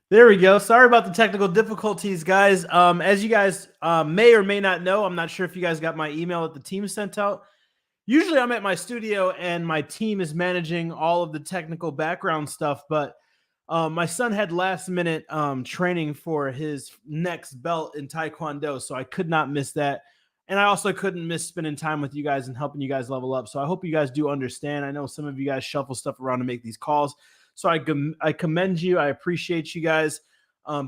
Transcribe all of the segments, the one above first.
There we go. Sorry about the technical difficulties, guys. As you guys may or may not know, I'm not sure if you guys got my email that the team sent out. Usually I'm at my studio and my team is managing all of the technical background stuff, but my son had last minute training for his next belt in Taekwondo, so I could not miss that. And I also couldn't miss spending time with you guys and helping you guys level up. So I hope you guys do understand. I know some of you guys shuffle stuff around to make these calls. So I commend you. I appreciate you guys.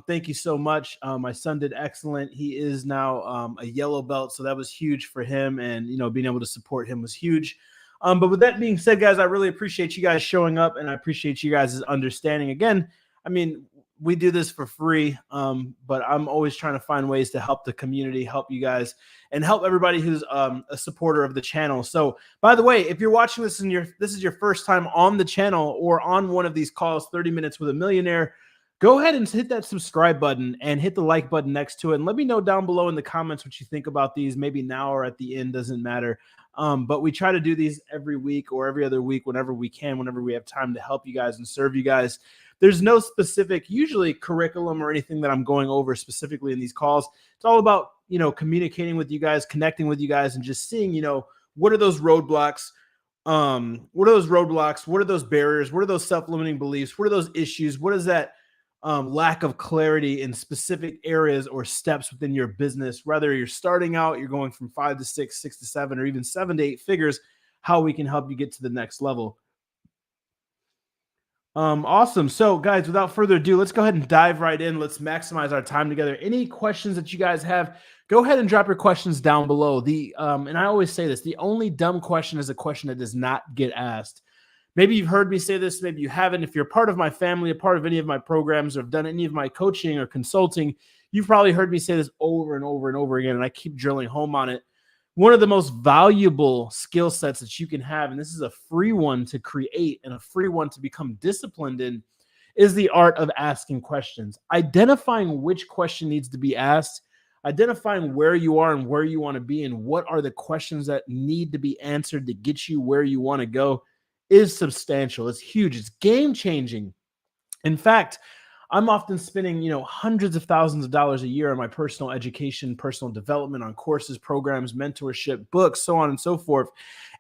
Thank you so much. My son did excellent. He is now a yellow belt, so that was huge for him, and being able to support him was huge. But with that being said, guys, I really appreciate you guys showing up, and I appreciate you guys' understanding. Again, I mean, we do this for free, but I'm always trying to find ways to help the community, help you guys, and help everybody who's a supporter of the channel. So, by the way, if you're watching this and this is your first time on the channel or on one of these calls, 30 Minutes with a Millionaire, go ahead and hit that subscribe button and hit the like button next to it. And let me know down below in the comments what you think about these, maybe now or at the end, doesn't matter. But we try to do these every week or every other week whenever we can, whenever we have time to help you guys and serve you guys. There's no specific, usually curriculum or anything that I'm going over specifically in these calls. It's all about, communicating with you guys, connecting with you guys, and just seeing, what are those roadblocks? What are those roadblocks? What are those barriers? What are those self-limiting beliefs? What are those issues? What is that lack of clarity in specific areas or steps within your business? Whether you're starting out, you're going from 5 to 6, 6 to 7, or even 7 to 8 figures, how we can help you get to the next level. Awesome. So, guys, without further ado, let's go ahead and dive right in. Let's maximize our time together. Any questions that you guys have, go ahead and drop your questions down below. And I always say this: the only dumb question is a question that does not get asked. Maybe you've heard me say this, maybe you haven't. If you're part of my family, a part of any of my programs, or have done any of my coaching or consulting, you've probably heard me say this over and over and over again, and I keep drilling home on it. One of the most valuable skill sets that you can have, and this is a free one to create and a free one to become disciplined in, is the art of asking questions. Identifying which question needs to be asked, identifying where you are and where you want to be, and what are the questions that need to be answered to get you where you want to go is substantial. It's huge. It's game-changing. In fact, I'm often spending, hundreds of thousands of dollars a year on my personal education, personal development, on courses, programs, mentorship, books, so on and so forth.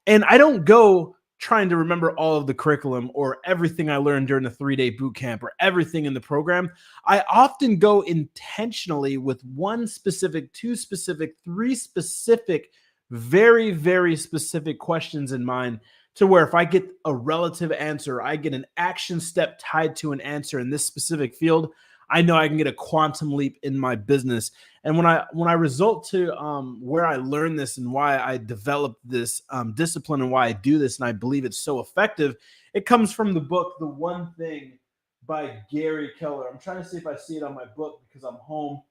And I don't go trying to remember all of the curriculum or everything I learned during the 3-day boot camp or everything in the program. I often go intentionally with one specific, two specific, three specific, very, very specific questions in mind, to where if I get a relative answer, I get an action step tied to an answer in this specific field, I know I can get a quantum leap in my business. And when I result to where I learned this and why I developed this discipline and why I do this, and I believe it's so effective, it comes from the book, The One Thing by Gary Keller. I'm trying to see if I see it on my book because I'm home.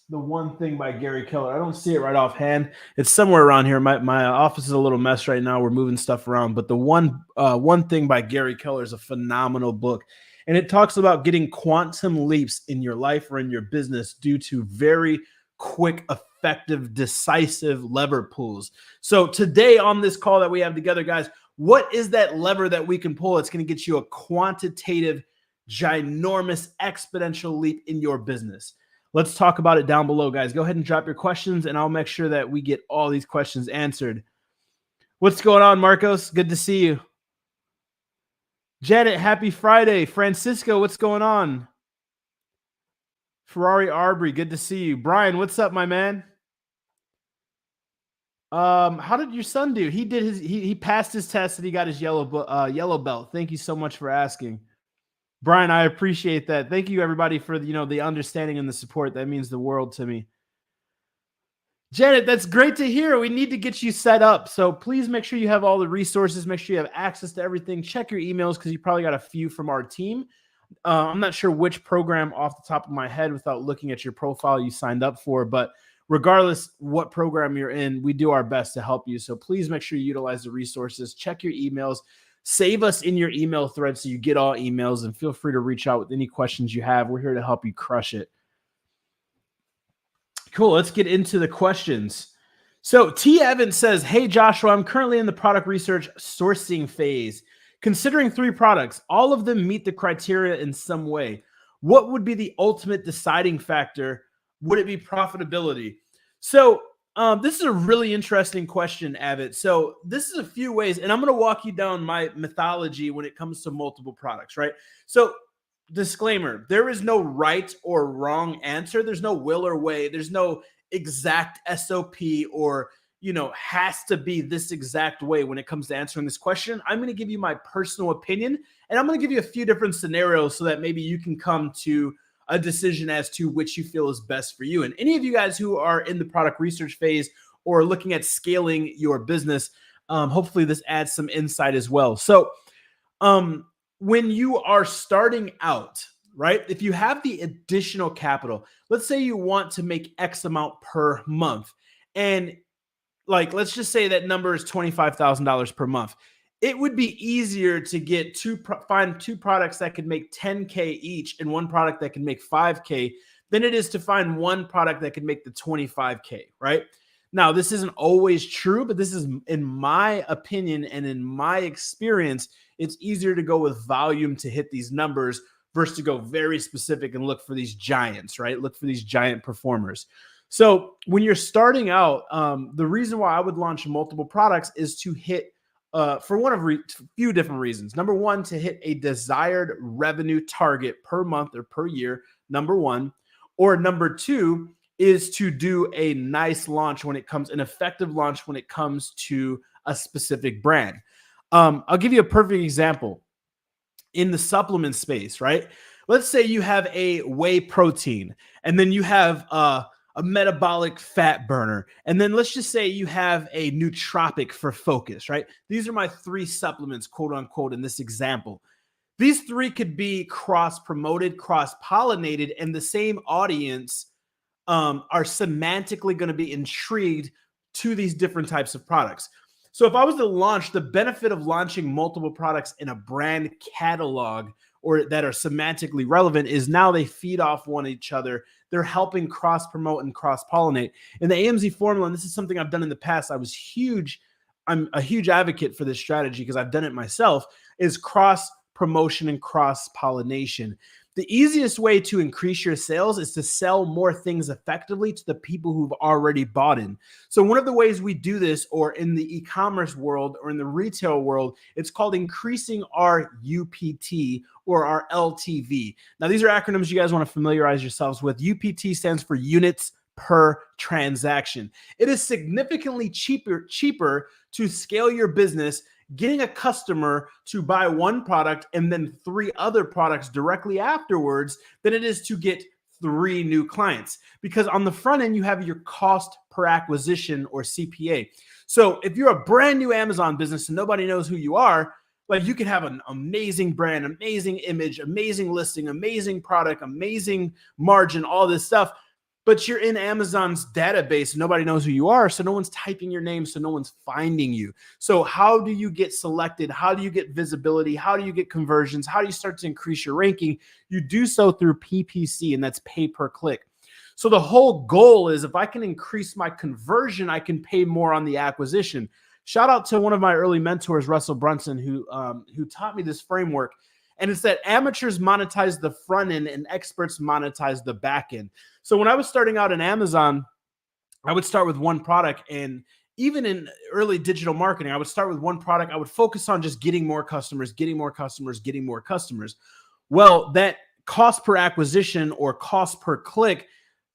The One Thing by Gary Keller. I don't see it right offhand. It's somewhere around here. My office is a little mess right now. We're moving stuff around. But the One Thing by Gary Keller is a phenomenal book. And it talks about getting quantum leaps in your life or in your business due to very quick, effective, decisive lever pulls. So today on this call that we have together, guys, what is that lever that we can pull? It's going to get you a quantitative, ginormous, exponential leap in your business. Let's talk about it down below, guys. Go ahead and drop your questions, and I'll make sure that we get all these questions answered. What's going on, Marcos? Good to see you. Janet, happy Friday. Francisco, what's going on? Ferrari Arbery, good to see you. Brian, what's up, my man? How did your son do? He did he passed his test and he got his yellow belt. Thank you so much for asking. Brian, I appreciate that. Thank you, everybody, for the understanding and the support. That means the world to me. Janet, that's great to hear. We need to get you set up. So please make sure you have all the resources. Make sure you have access to everything. Check your emails because you probably got a few from our team. I'm not sure which program off the top of my head without looking at your profile you signed up for, but regardless what program you're in, we do our best to help you. So please make sure you utilize the resources. Check your emails. Save us in your email thread so you get all emails, and feel free to reach out with any questions you have. We're here to help you crush it. Cool. Let's get into the questions. So T. Evans says, hey, Joshua, I'm currently in the product research sourcing phase. Considering 3 products, all of them meet the criteria in some way. What would be the ultimate deciding factor? Would it be profitability? So, this is a really interesting question, Abbott. So, this is a few ways, and I'm going to walk you down my methodology when it comes to multiple products, right? So, disclaimer, there is no right or wrong answer. There's no will or way. There's no exact SOP or has to be this exact way when it comes to answering this question. I'm going to give you my personal opinion, and I'm going to give you a few different scenarios so that maybe you can come to a decision as to which you feel is best for you. And any of you guys who are in the product research phase or looking at scaling your business, hopefully this adds some insight as well. So, when you are starting out, right? If you have the additional capital, let's say you want to make X amount per month, and let's just say that number is $25,000 per month. It would be easier to find 2 products that could make 10K each and 1 product that can make 5K than it is to find 1 product that can make the 25K, right? Now, this isn't always true, but this is, in my opinion and in my experience, it's easier to go with volume to hit these numbers versus to go very specific and look for these giants, right? Look for these giant performers. So when you're starting out, the reason why I would launch multiple products is to hit, for one of a few different reasons. Number one, to hit a desired revenue target per month or per year, number one. Or number two is to do a nice launch an effective launch when it comes to a specific brand. I'll give you a perfect example. In the supplement space, right? Let's say you have a whey protein, and then you have a metabolic fat burner. And then let's just say you have a nootropic for focus, right? These are my 3 supplements, quote unquote, in this example. These 3 could be cross-promoted, cross-pollinated, and the same audience are semantically going to be intrigued to these different types of products. So if I was to launch, the benefit of launching multiple products in a brand catalog or that are semantically relevant is now they feed off one each other. They're helping cross-promote and cross-pollinate. In the AMZ formula, and this is something I've done in the past, I'm a huge advocate for this strategy because I've done it myself, is cross-promotion and cross-pollination. The easiest way to increase your sales is to sell more things effectively to the people who've already bought in. So one of the ways we do this, or in the e-commerce world or in the retail world, it's called increasing our UPT or our LTV. Now, these are acronyms you guys want to familiarize yourselves with. UPT stands for units per transaction. It is significantly cheaper to scale your business getting a customer to buy 1 product and then 3 other products directly afterwards than it is to get 3 new clients. Because on the front end, you have your cost per acquisition or CPA. So if you're a brand new Amazon business and nobody knows who you are, you could have an amazing brand, amazing image, amazing listing, amazing product, amazing margin, all this stuff. But you're in Amazon's database. Nobody knows who you are. So no one's typing your name. So no one's finding you. So how do you get selected? How do you get visibility? How do you get conversions? How do you start to increase your ranking? You do so through PPC, and that's pay per click. So the whole goal is if I can increase my conversion, I can pay more on the acquisition. Shout out to one of my early mentors, Russell Brunson, who taught me this framework. And it's that amateurs monetize the front end and experts monetize the back end. So when I was starting out in Amazon, I would start with 1 product. And even in early digital marketing, I would start with 1 product. I would focus on just getting more customers, getting more customers, getting more customers. Well, that cost per acquisition or cost per click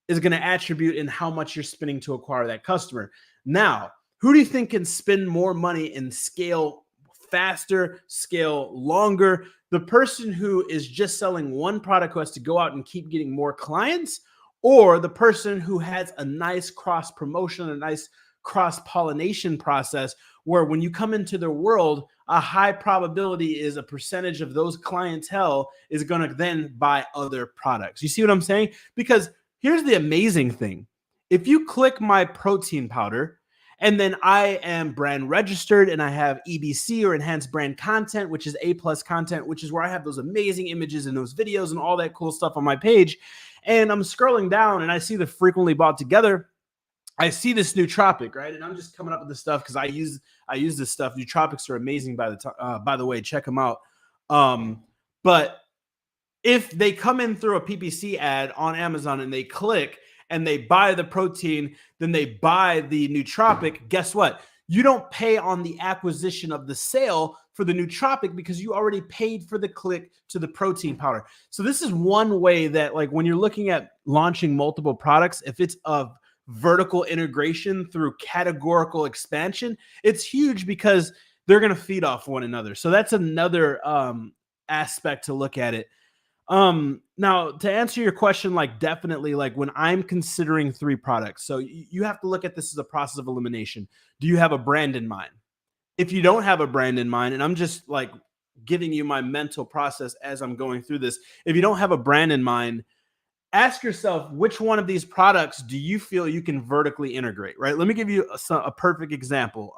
is going to attribute in how much you're spending to acquire that customer. Now, who do you think can spend more money and scale faster, scale longer? The person who is just selling 1 product who has to go out and keep getting more clients, or the person who has a nice cross promotion, a nice cross pollination process where when you come into their world, a high probability is a percentage of those clientele is going to then buy other products. You see what I'm saying? Because here's the amazing thing. If you click my protein powder, and then I am brand registered and I have EBC or enhanced brand content, which is A+ content, which is where I have those amazing images and those videos and all that cool stuff on my page. And I'm scrolling down and I see the frequently bought together. I see this nootropic, right? And I'm just coming up with this stuff because I use this stuff. Nootropics are amazing by the way, check them out. But if they come in through a PPC ad on Amazon and they click and they buy the protein, then they buy the nootropic, guess what? You don't pay on the acquisition of the sale for the nootropic because you already paid for the click to the protein powder. So this is one way that, like, when you're looking at launching multiple products, if it's of vertical integration through categorical expansion, it's huge because they're going to feed off one another. So that's another aspect to look at it. Now to answer your question, like, definitely, like, when I'm considering 3 products, so you have to look at this as a process of elimination. Do you have a brand in mind? If you don't have a brand in mind, and I'm just like giving you my mental process as I'm going through this, if you don't have a brand in mind, ask yourself, which one of these products do you feel you can vertically integrate, right? Let me give you a perfect example.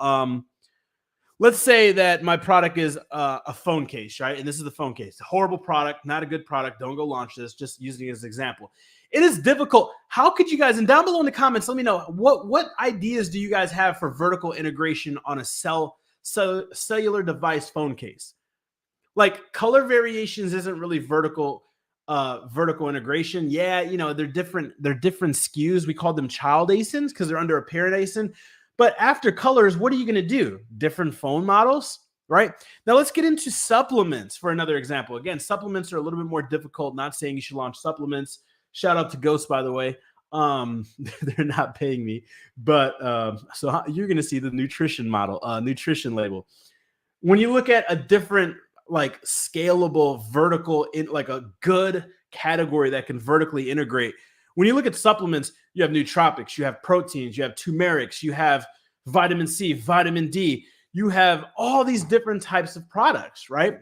Let's say that my product is a phone case, right? And this is the phone case. Horrible product, not a good product. Don't go launch this. Just using it as an example. It is difficult. How could you guys, and down below in the comments, let me know what ideas do you guys have for vertical integration on a cellular device phone case? Like, color variations isn't really vertical integration. Yeah, you know, they're different SKUs. We call them child ASINs because they're under a parent ASIN. But after colors, what are you going to do? Different phone models, right? Now let's get into supplements for another example. Again, supplements are a little bit more difficult. Not saying you should launch supplements. Shout out to Ghost, by the way. They're not paying me, but so you're going to see the nutrition model, nutrition label. When you look at a different, like, scalable vertical, in like a good category that can vertically integrate, when you look at supplements, you have nootropics, you have proteins, you have turmerics, you have vitamin C, vitamin D, you have all these different types of products, right?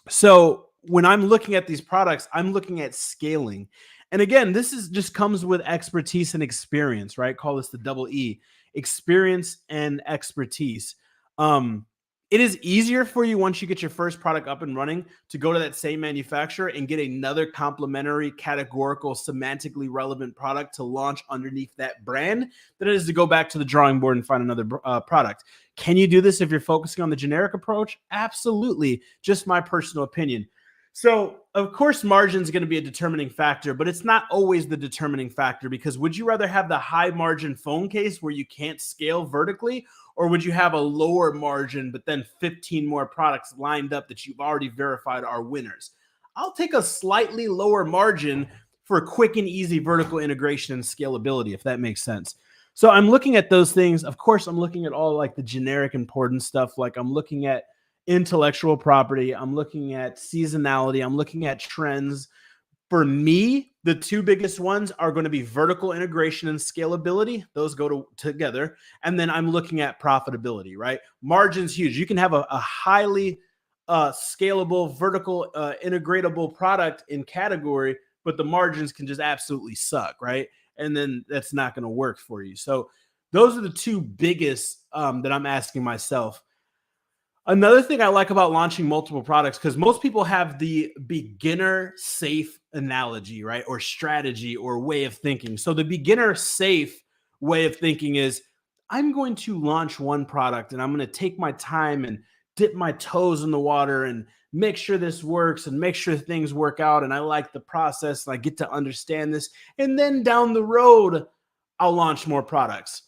So when I'm looking at these products, I'm looking at scaling. And again, this is just comes with expertise and experience, right? Call this the double E, experience and expertise. It is easier for you once you get your first product up and running to go to that same manufacturer and get another complementary, categorical, semantically relevant product to launch underneath that brand than it is to go back to the drawing board and find another product. Can you do this if you're focusing on the generic approach? Absolutely. Just my personal opinion. So, of course, margin is going to be a determining factor, but it's not always the determining factor, because would you rather have the high margin phone case where you can't scale vertically, or would you have a lower margin but then 15 more products lined up that you've already verified are winners? I'll take a slightly lower margin for quick and easy vertical integration and scalability, if that makes sense. So I'm looking at those things. Of course, I'm looking at all, like, the generic important stuff. Like, I'm looking at intellectual property, I'm looking at seasonality, I'm looking at trends. For me, the 2 biggest ones are going to be vertical integration and scalability. Those go together. And then I'm looking at profitability, right? Margin's huge. You can have a highly scalable, vertical integratable product in category, but the margins can just absolutely suck, right? And then that's not going to work for you. So those are the 2 biggest that I'm asking myself. Another thing I like about launching multiple products, because most people have the beginner safe analogy, right? Or strategy or way of thinking. So the beginner safe way of thinking is, I'm going to launch one product and I'm going to take my time and dip my toes in the water and make sure this works and make sure things work out. And I like the process and I get to understand this. And then down the road, I'll launch more products.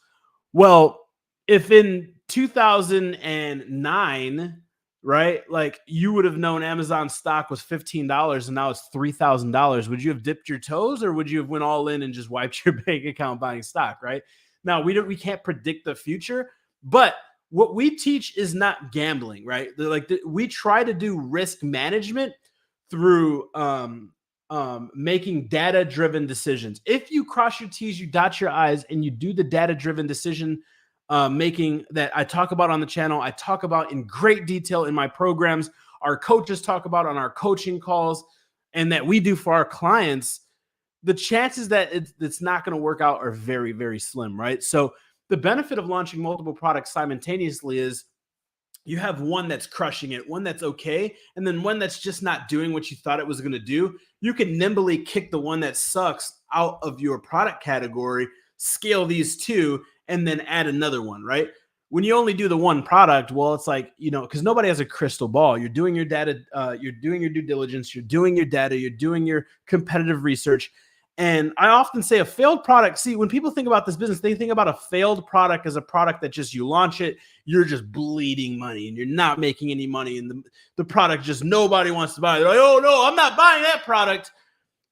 Well, if in 2009, right, like, you would have known Amazon stock was $15 and now it's $3,000, would you have dipped your toes, or would you have went all in and just wiped your bank account buying stock, right? Now, we can't predict the future, but what we teach is not gambling, right? We try to do risk management through making data-driven decisions. If you cross your T's, you dot your I's, and you do the data-driven decision making that I talk about on the channel, I talk about in great detail in my programs, our coaches talk about on our coaching calls, and that we do for our clients, the chances that it's not going to work out are very, very slim, right? So the benefit of launching multiple products simultaneously is you have one that's crushing it, one that's okay, and then one that's just not doing what you thought it was going to do. You can nimbly kick the one that sucks out of your product category, scale these two, and then add another one, right? When you only do the one product, well, it's like, because nobody has a crystal ball. You're doing your data, you're doing your due diligence, you're doing your data, you're doing your competitive research. And I often say a failed product, see, when people think about this business, they think about a failed product as a product that just you launch it, you're just bleeding money and you're not making any money. And the product just nobody wants to buy. They're like, oh no, I'm not buying that product.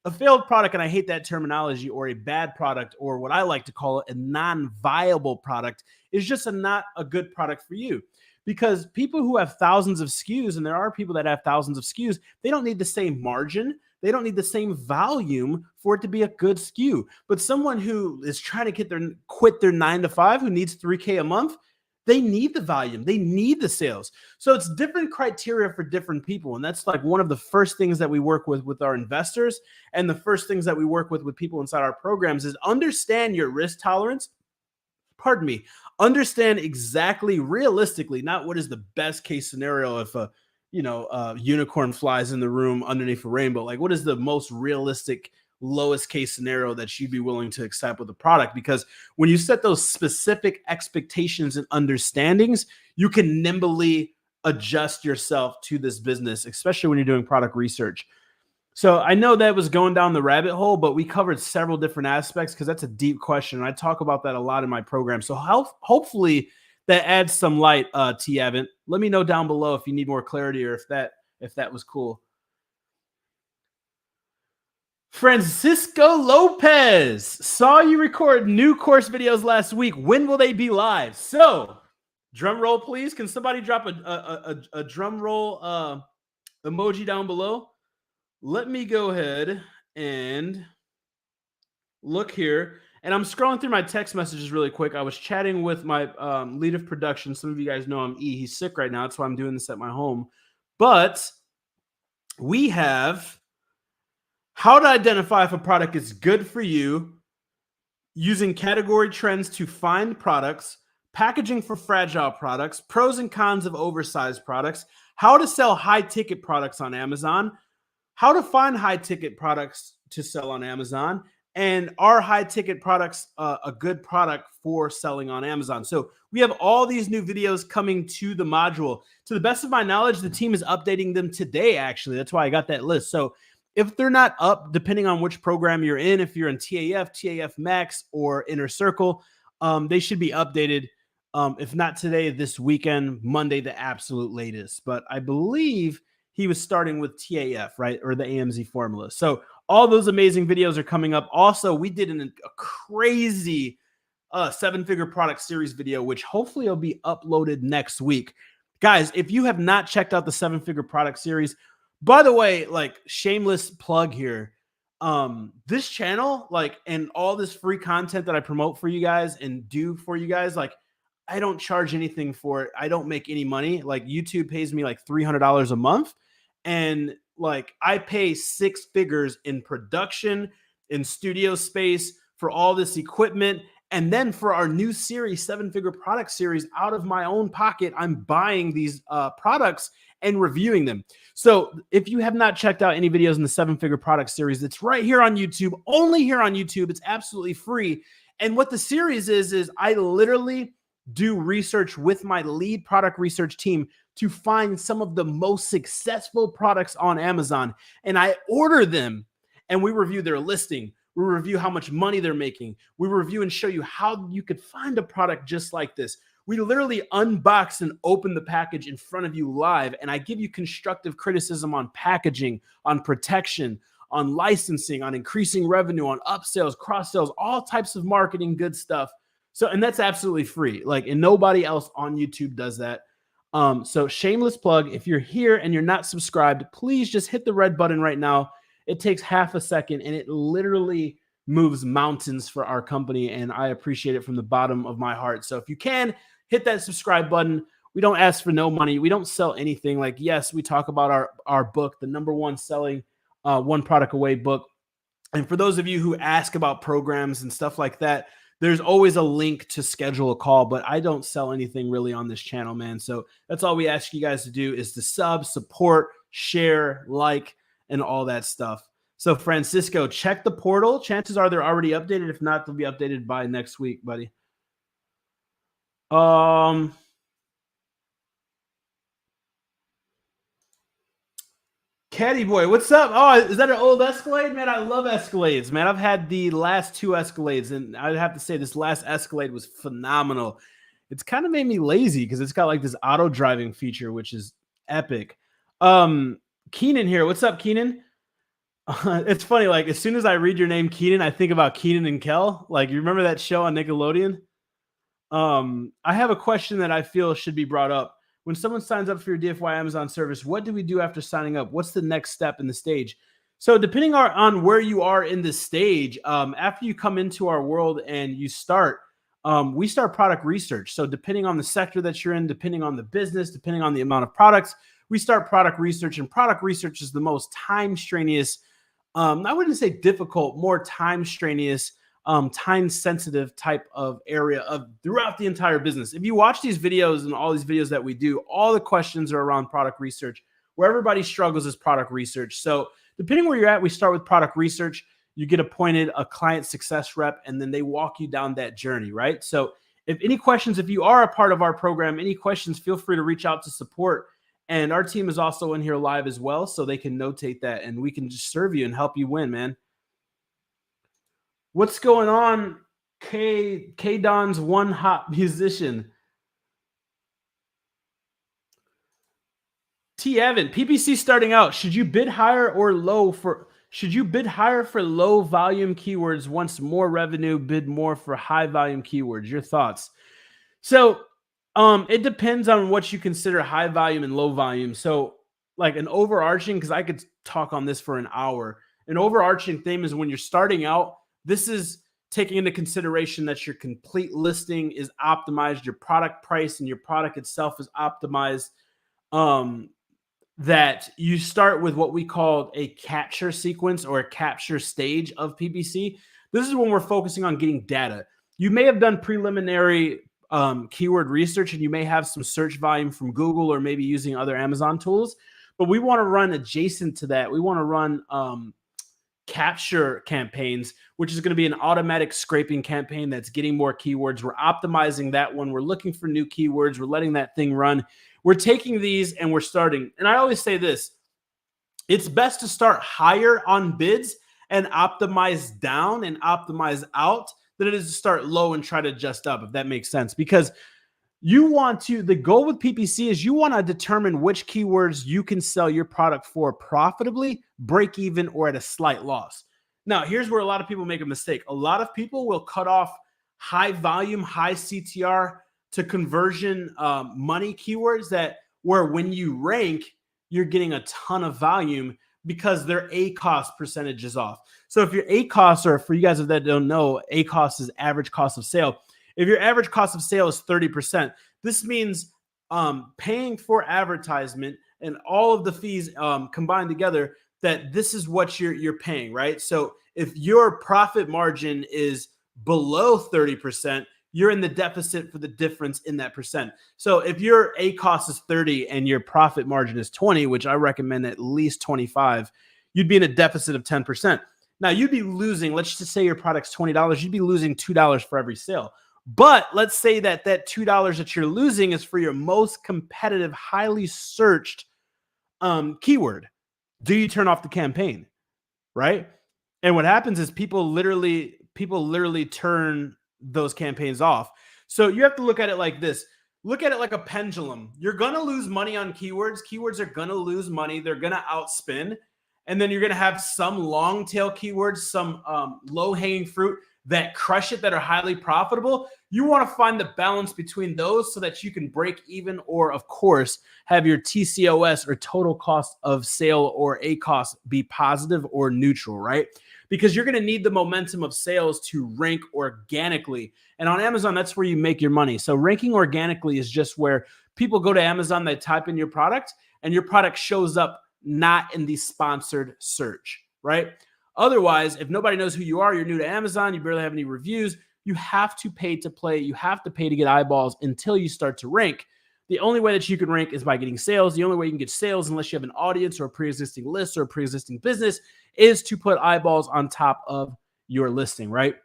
A failed product, and I hate that terminology, or a bad product, or what I like to call it, a non-viable product, is just not a good product for you. Because people who have thousands of SKUs, and there are people that have thousands of SKUs, they don't need the same margin. They don't need the same volume for it to be a good SKU. But someone who is trying to quit their 9-to-5, who needs $3K a month, they need the volume. They need the sales. So it's different criteria for different people. And that's like one of the first things that we work with our investors, and the first things that we work with people inside our programs is understand your risk tolerance. Pardon me. Understand exactly, realistically, not what is the best case scenario if a unicorn flies in the room underneath a rainbow. Like, what is the most realistic, lowest case scenario that you'd be willing to accept with the product? Because when you set those specific expectations and understandings, you can nimbly adjust yourself to this business, especially when you're doing product research. So I know that was going down the rabbit hole, but we covered several different aspects because that's a deep question. And I talk about that a lot in my program. So hopefully that adds some light, T. Avent. Let me know down below if you need more clarity or if that was cool. Francisco Lopez, saw you record new course videos last week. When will they be live? So, drum roll, please. Can somebody drop a drum roll emoji down below? Let me go ahead and look here. And I'm scrolling through my text messages really quick. I was chatting with my lead of production. Some of you guys know I'm E. He's sick right now. That's why I'm doing this at my home. But we have how to identify if a product is good for you, using category trends to find products, packaging for fragile products, pros and cons of oversized products, how to sell high-ticket products on Amazon, how to find high-ticket products to sell on Amazon, and are high-ticket products a good product for selling on Amazon? So we have all these new videos coming to the module. To the best of my knowledge, the team is updating them today, actually. That's why I got that list. So if they're not up, depending on which program you're in, if you're in TAF Max, or Inner Circle, they should be updated. If not today, this weekend, Monday, the absolute latest. But I believe he was starting with TAF, right? Or the AMZ formula. So all those amazing videos are coming up. Also, we did a crazy 7-figure product series video, which hopefully will be uploaded next week. Guys, if you have not checked out the 7-figure product series, by the way, like, shameless plug here. This channel, like, and all this free content that I promote for you guys and do for you guys, like, I don't charge anything for it. I don't make any money. Like, YouTube pays me like $300 a month. And like, I pay 6 figures in production, in studio space, for all this equipment. And then for our new series, 7-figure product series, out of my own pocket, I'm buying these products and reviewing them. So if you have not checked out any videos in the 7-figure product series, it's right here on YouTube, only here on YouTube. It's absolutely free. And what the series is I literally do research with my lead product research team to find some of the most successful products on Amazon. And I order them, and we review their listing. We review how much money they're making. We review and show you how you could find a product just like this. We literally unbox and open the package in front of you live, and I give you constructive criticism on packaging, on protection, on licensing, on increasing revenue, on upsells, cross sells, all types of marketing, good stuff. So, and that's absolutely free. Like, and nobody else on YouTube does that. So shameless plug. If you're here and you're not subscribed, please just hit the red button right now. It takes half a second, and it literally moves mountains for our company, and I appreciate it from the bottom of my heart. So if you can, hit that subscribe button. We don't ask for no money. We don't sell anything. Like, yes, we talk about our book, the #1 selling one product away book. And for those of you who ask about programs and stuff like that, there's always a link to schedule a call, but I don't sell anything really on this channel, man. So that's all we ask you guys to do, is to sub, support, share, like, and all that stuff. So Francisco, check the portal. Chances are they're already updated. If not, they'll be updated by next week, buddy. Caddy boy, what's up? Oh, is that an old Escalade? Man, I love Escalades, man. I've had the last 2 Escalades, and I'd have to say this last Escalade was phenomenal. It's kind of made me lazy because it's got like this auto driving feature, which is epic. Keenan here. What's up, Keenan? It's funny, like as soon as I read your name, Keenan, I think about Keenan and Kel. Like, you remember that show on Nickelodeon? I have a question that I feel should be brought up. When someone signs up for your DFY Amazon service, what do we do after signing up? What's the next step in the stage? So depending on where you are in the stage, after you come into our world and you start, we start product research. So depending on the sector that you're in, depending on the business, depending on the amount of products, we start product research. And product research is the most time strenuous, I wouldn't say difficult, more time strenuous, time sensitive type of area of throughout the entire business. If you watch these videos and all these videos that we do, all the questions are around product research. Where everybody struggles is product research. So depending where you're at, we start with product research. You get appointed a client success rep, and then they walk you down that journey, right? So if any questions, if you are a part of our program, any questions, feel free to reach out to support. And our team is also in here live as well, so they can notate that, and we can just serve you and help you win, man. What's going on, K-Don's one hot musician? T. Evan, PPC starting out. Should you bid higher or low for? Should you bid higher for low volume keywords once more revenue, bid more for high volume keywords? Your thoughts? So it depends on what you consider high volume and low volume. So like an overarching, because I could talk on this for an hour. An overarching theme is when you're starting out, this is taking into consideration that your complete listing is optimized, your product price and your product itself is optimized. That you start with what we call a capture sequence or a capture stage of PPC. This is when we're focusing on getting data. You may have done preliminary keyword research, and you may have some search volume from Google or maybe using other Amazon tools, but we want to run adjacent to that. We want to run capture campaigns, which is going to be an automatic scraping campaign that's getting more keywords. We're optimizing that one. We're looking for new keywords. We're letting that thing run. We're taking these and we're starting. And I always say this, it's best to start higher on bids and optimize down and optimize out than it is to start low and try to adjust up, if that makes sense. Because you want to, the goal with PPC is you want to determine which keywords you can sell your product for profitably, break even, or at a slight loss. Now, here's where a lot of people make a mistake. A lot of people will cut off high volume, high CTR to conversion money keywords that where when you rank, you're getting a ton of volume because their ACoS percentage is off. So if your ACoS, or for you guys that don't know, ACoS is average cost of sale. If your average cost of sale is 30%, this means paying for advertisement and all of the fees combined together, that this is what you're paying, right? So if your profit margin is below 30%, you're in the deficit for the difference in that percent. So if your ACoS is 30 and your profit margin is 20, which I recommend at least 25, you'd be in a deficit of 10%. Now you'd be losing, let's just say your product's $20, you'd be losing $2 for every sale. But let's say that that $2 that you're losing is for your most competitive, highly searched keyword. Do you turn off the campaign, right? And what happens is people literally turn those campaigns off. So you have to look at it like this. Look at it like a pendulum. You're going to lose money on keywords. Keywords are going to lose money. They're going to outspin. And then you're going to have some long tail keywords, some low hanging fruit that crush it, that are highly profitable. You want to find the balance between those so that you can break even, or of course have your TCOS or total cost of sale or ACoS be positive or neutral, right? Because you're going to need the momentum of sales to rank organically. And on Amazon, that's where you make your money. So ranking organically is just where people go to Amazon, they type in your product, and your product shows up not in the sponsored search, right? Otherwise, if nobody knows who you are, you're new to Amazon, you barely have any reviews, you have to pay to play. You have to pay to get eyeballs until you start to rank. the only way that you can rank is by getting sales. The only way you can get sales, unless you have an audience or a pre-existing list or a pre-existing business, is to put eyeballs on top of your listing, right?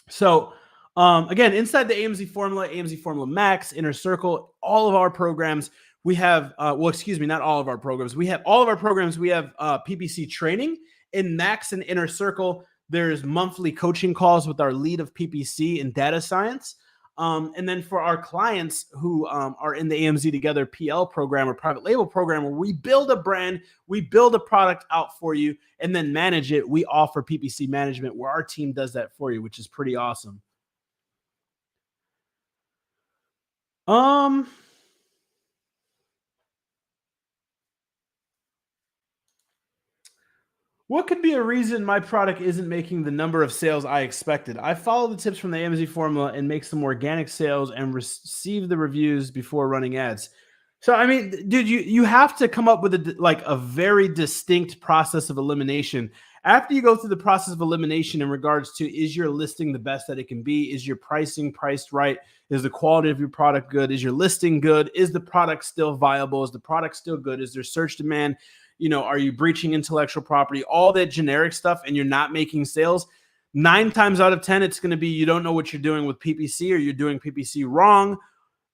So again, inside the AMZ formula, AMZ Formula Max, Inner Circle, all of our programs, we have, not all of our programs. We have all of our programs. We have PPC training in Max and Inner Circle. There's monthly coaching calls with our lead of PPC and data science. And then for our clients who are in the AMZ Together PL program or private label program, where we build a brand, we build a product out for you and then manage it, we offer PPC management where our team does that for you, which is pretty awesome. What could be a reason my product isn't making the number of sales I expected? I follow the tips from the AMZ formula and make some organic sales and receive the reviews before running ads. So I mean, dude, you have to come up with a very distinct process of elimination. After you go through the process of elimination in regards to, is your listing the best that it can be? Is your pricing priced right? Is the quality of your product good? Is your listing good? Is the product still viable? Is the product still good? Is there search demand? Are you breaching intellectual property? All that generic stuff, and you're not making sales. 9 times out of 10, it's going to be you don't know what you're doing with PPC, or you're doing PPC wrong.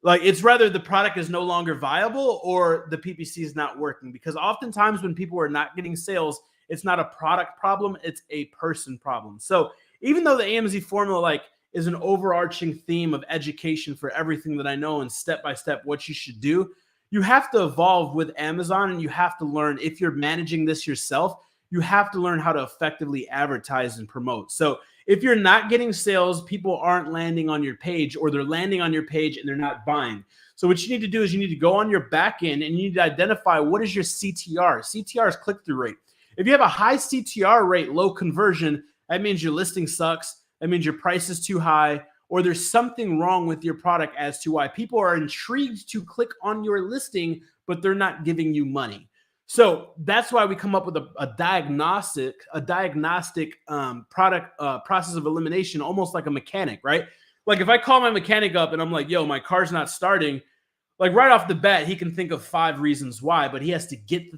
Like, it's rather the product is no longer viable or the PPC is not working, because oftentimes when people are not getting sales, it's not a product problem, it's a person problem. So even though the AMZ formula is an overarching theme of education for everything that I know and step-by-step what you should do, you have to evolve with Amazon, and you have to learn, if you're managing this yourself, you have to learn how to effectively advertise and promote. So if you're not getting sales, people aren't landing on your page, or they're landing on your page and they're not buying. So what you need to do is you need to go on your back end and you need to identify, what is your CTR? CTR is click-through rate. If you have a high CTR rate, low conversion, that means your listing sucks. That means your price is too high, or there's something wrong with your product as to why people are intrigued to click on your listing, but they're not giving you money. So that's why we come up with a diagnostic product process of elimination, almost like a mechanic, right? Like if I call my mechanic up and I'm like, yo, my car's not starting, like right off the bat, he can think of 5 reasons why, but he has to get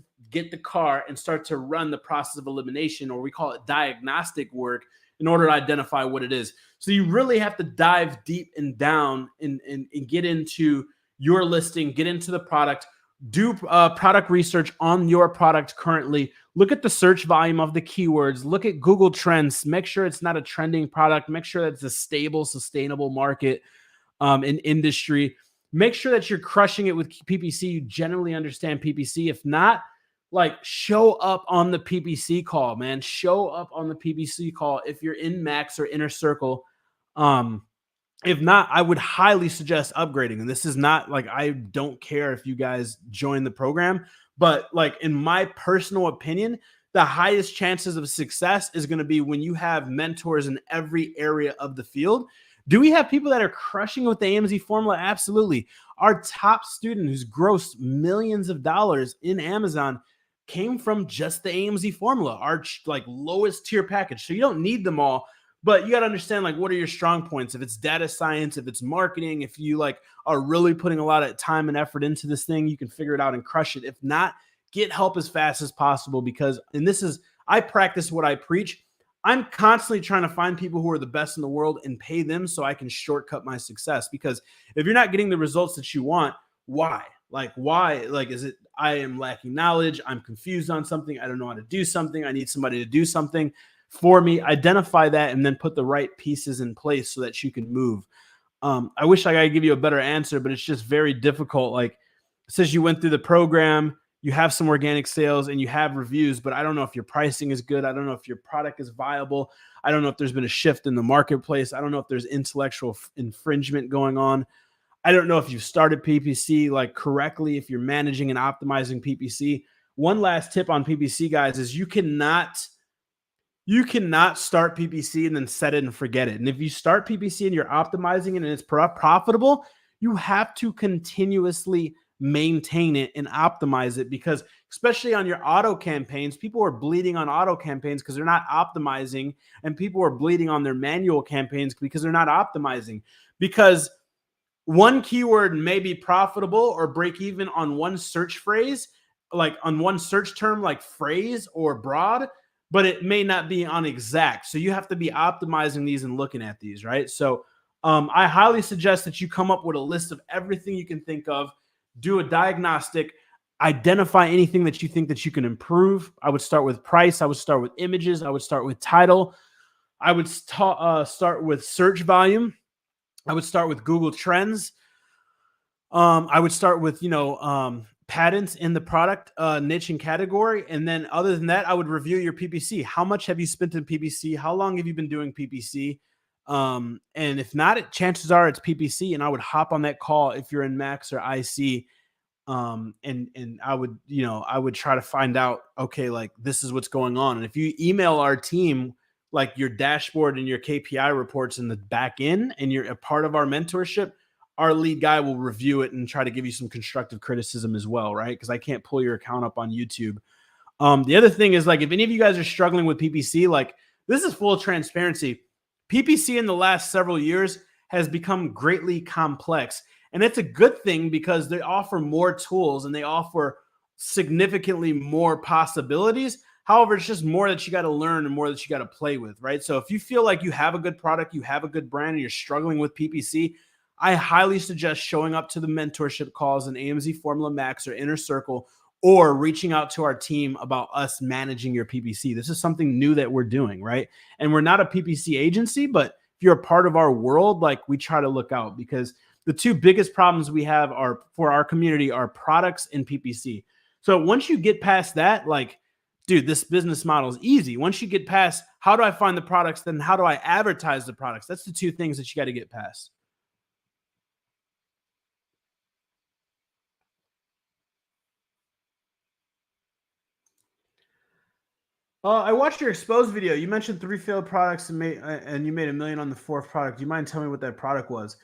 the car and start to run the process of elimination, or we call it diagnostic work, in order to identify what it is. So you really have to dive deep and down and get into your listing, get into the product, do product research on your product currently, look at the search volume of the keywords, look at Google Trends, make sure it's not a trending product, make sure that it's a stable, sustainable market in industry, make sure that you're crushing it with PPC, you generally understand PPC. If not, show up on the PPC call, man. Show up on the PPC call if you're in Max or Inner Circle. If not, I would highly suggest upgrading. And this is not I don't care if you guys join the program, but in my personal opinion, the highest chances of success is going to be when you have mentors in every area of the field. Do we have people that are crushing with the AMZ formula? Absolutely. Our top student who's grossed millions of dollars in Amazon came from just the AMZ formula, our lowest tier package. So you don't need them all, but you got to understand what are your strong points. If it's data science, if it's marketing, if you are really putting a lot of time and effort into this thing, you can figure it out and crush it. If not, get help as fast as possible, because, and this is, I practice what I preach. I'm constantly trying to find people who are the best in the world and pay them so I can shortcut my success. Because if you're not getting the results that you want, why? Why? Is it I am lacking knowledge? I'm confused on something. I don't know how to do something. I need somebody to do something for me. Identify that and then put the right pieces in place so that you can move. I wish I could give you a better answer, but it's just very difficult. It says you went through the program, you have some organic sales and you have reviews, but I don't know if your pricing is good. I don't know if your product is viable. I don't know if there's been a shift in the marketplace. I don't know if there's intellectual infringement going on. I don't know if you've started PPC correctly, if you're managing and optimizing PPC. One last tip on PPC, guys, is you cannot start PPC and then set it and forget it. And if you start PPC and you're optimizing it and it's profitable, you have to continuously maintain it and optimize it, because especially on your auto campaigns, people are bleeding on auto campaigns because they're not optimizing, and people are bleeding on their manual campaigns because they're not optimizing. Because one keyword may be profitable or break even on one search phrase, like on one search term, like phrase or broad, but it may not be on exact. So you have to be optimizing these and looking at these, right? So I highly suggest that you come up with a list of everything you can think of, do a diagnostic, identify anything that you think that you can improve. I would start with price. I would start with images. I would start with title. I would start with search volume. I would start with Google Trends. I would start with, patents in the product niche and category. And then other than that, I would review your PPC. How much have you spent in PPC? How long have you been doing PPC? And if not, chances are it's PPC. And I would hop on that call if you're in Max or IC. And I would try to find out, okay, like this is what's going on. And if you email our team, like your dashboard and your KPI reports in the back end, and you're a part of our mentorship, our lead guy will review it and try to give you some constructive criticism as well, right? Because I can't pull your account up on YouTube. The other thing is, like, if any of you guys are struggling with PPC, like, this is full transparency. PPC in the last several years has become greatly complex. And it's a good thing because they offer more tools and they offer significantly more possibilities. However, it's just more that you got to learn and more that you got to play with, right? So if you feel like you have a good product, you have a good brand, and you're struggling with PPC, I highly suggest showing up to the mentorship calls in AMZ Formula Max or Inner Circle, or reaching out to our team about us managing your PPC. This is something new that we're doing, right? And we're not a PPC agency, but if you're a part of our world, like, we try to look out, because the two biggest problems we have are for our community are products and PPC. So once you get past that, like, dude, this business model is easy. Once you get past how do I find the products, then how do I advertise the products? That's the two things that you got to get past. I watched your exposed video. You mentioned 3 failed products and you made $1 million on the 4th product. Do you mind telling me what that product was?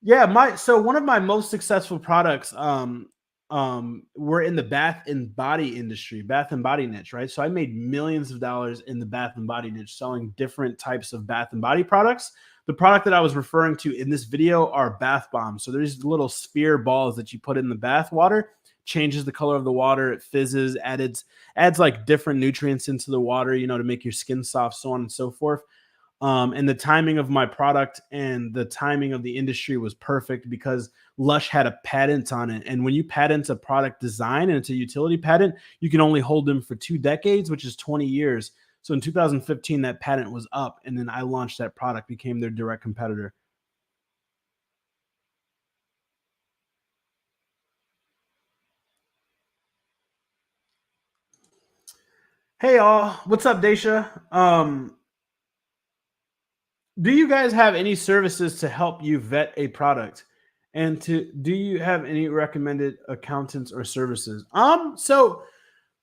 Yeah, so one of my most successful products were in the bath and body industry, bath and body niche, right? So I made millions of dollars in the bath and body niche selling different types of bath and body products. The product that I was referring to in this video are bath bombs. So there's little sphere balls that you put in the bath water, changes the color of the water, it fizzes, adds like different nutrients into the water, to make your skin soft, so on and so forth. And the timing of my product and the timing of the industry was perfect because Lush had a patent on it. And when you patent a product design and it's a utility patent, you can only hold them for 2 decades, which is 20 years. So in 2015, that patent was up. And then I launched that product, became their direct competitor. Hey, all. What's up, Daisha? Do you guys have any services to help you vet a product? And do you have any recommended accountants or services? So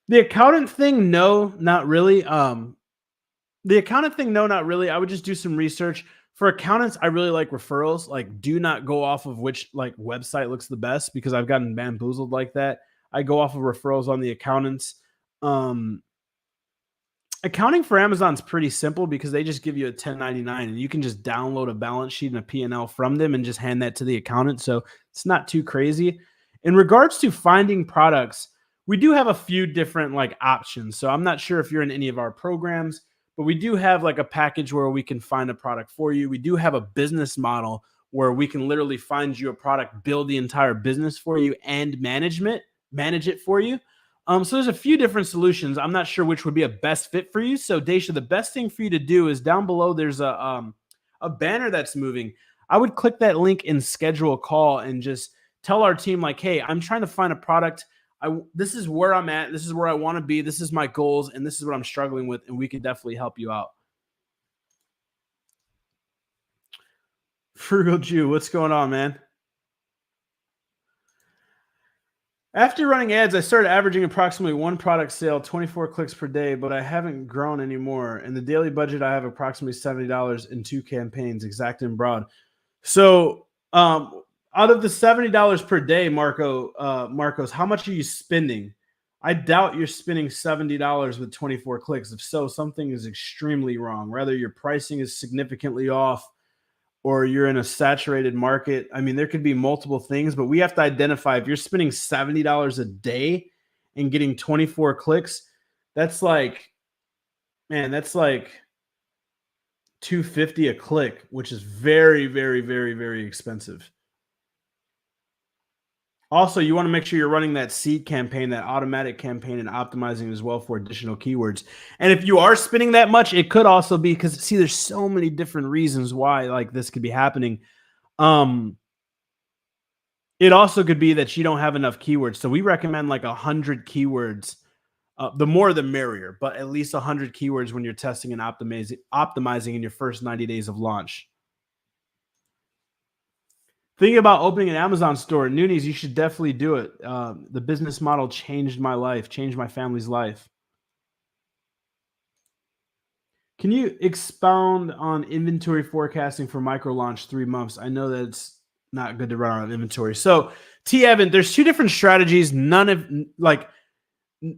the accountant thing, no, not really. The accountant thing, no, not really. I would just do some research. For accountants, I really like referrals. Like, do not go off of which like website looks the best, because I've gotten bamboozled like that. I go off of referrals on the accountants. Um, Accounting for Amazon's pretty simple because they just give you a 1099 and you can just download a balance sheet and a P&L from them and just hand that to the accountant. So it's not too crazy. In regards to finding products, we do have a few different like options. So I'm not sure if you're in any of our programs, but we do have like a package where we can find a product for you. We do have a business model where we can literally find you a product, build the entire business for you, and manage it for you. So there's a few different solutions. I'm not sure which would be a best fit for you. So Daisha, the best thing for you to do is down below, there's a banner that's moving. I would click that link and schedule a call and just tell our team like, hey, I'm trying to find a product. This is where I'm at. This is where I want to be. This is my goals. And this is what I'm struggling with. And we could definitely help you out. Frugal Jew, what's going on, man? After running ads, I started averaging approximately 1 product sale, 24 clicks per day, but I haven't grown anymore. In the daily budget, I have approximately $70 in 2 campaigns, exact and broad. So out of the $70 per day, Marcos, how much are you spending? I doubt you're spending $70 with 24 clicks. If so, something is extremely wrong. Rather, your pricing is significantly off. or you're in a saturated market. I mean, there could be multiple things, but we have to identify if you're spending $70 a day and getting 24 clicks, that's like, man, that's like 250 a click, which is very, very, very, very expensive. Also, you want to make sure you're running that seed campaign, that automatic campaign, and optimizing as well for additional keywords. And if you are spending that much, it could also be because, see, there's so many different reasons why like this could be happening. Um, it also could be that you don't have enough keywords. So we recommend like 100 keywords. The more the merrier, but at least 100 keywords when you're testing and optimizing in your first 90 days of launch. Thinking about opening an Amazon store, Noonies, you should definitely do it. The business model changed my life, changed my family's life. Can you expound on inventory forecasting for micro launch 3 months? I know that it's not good to run out of inventory. So, T. Evan, there's two different strategies.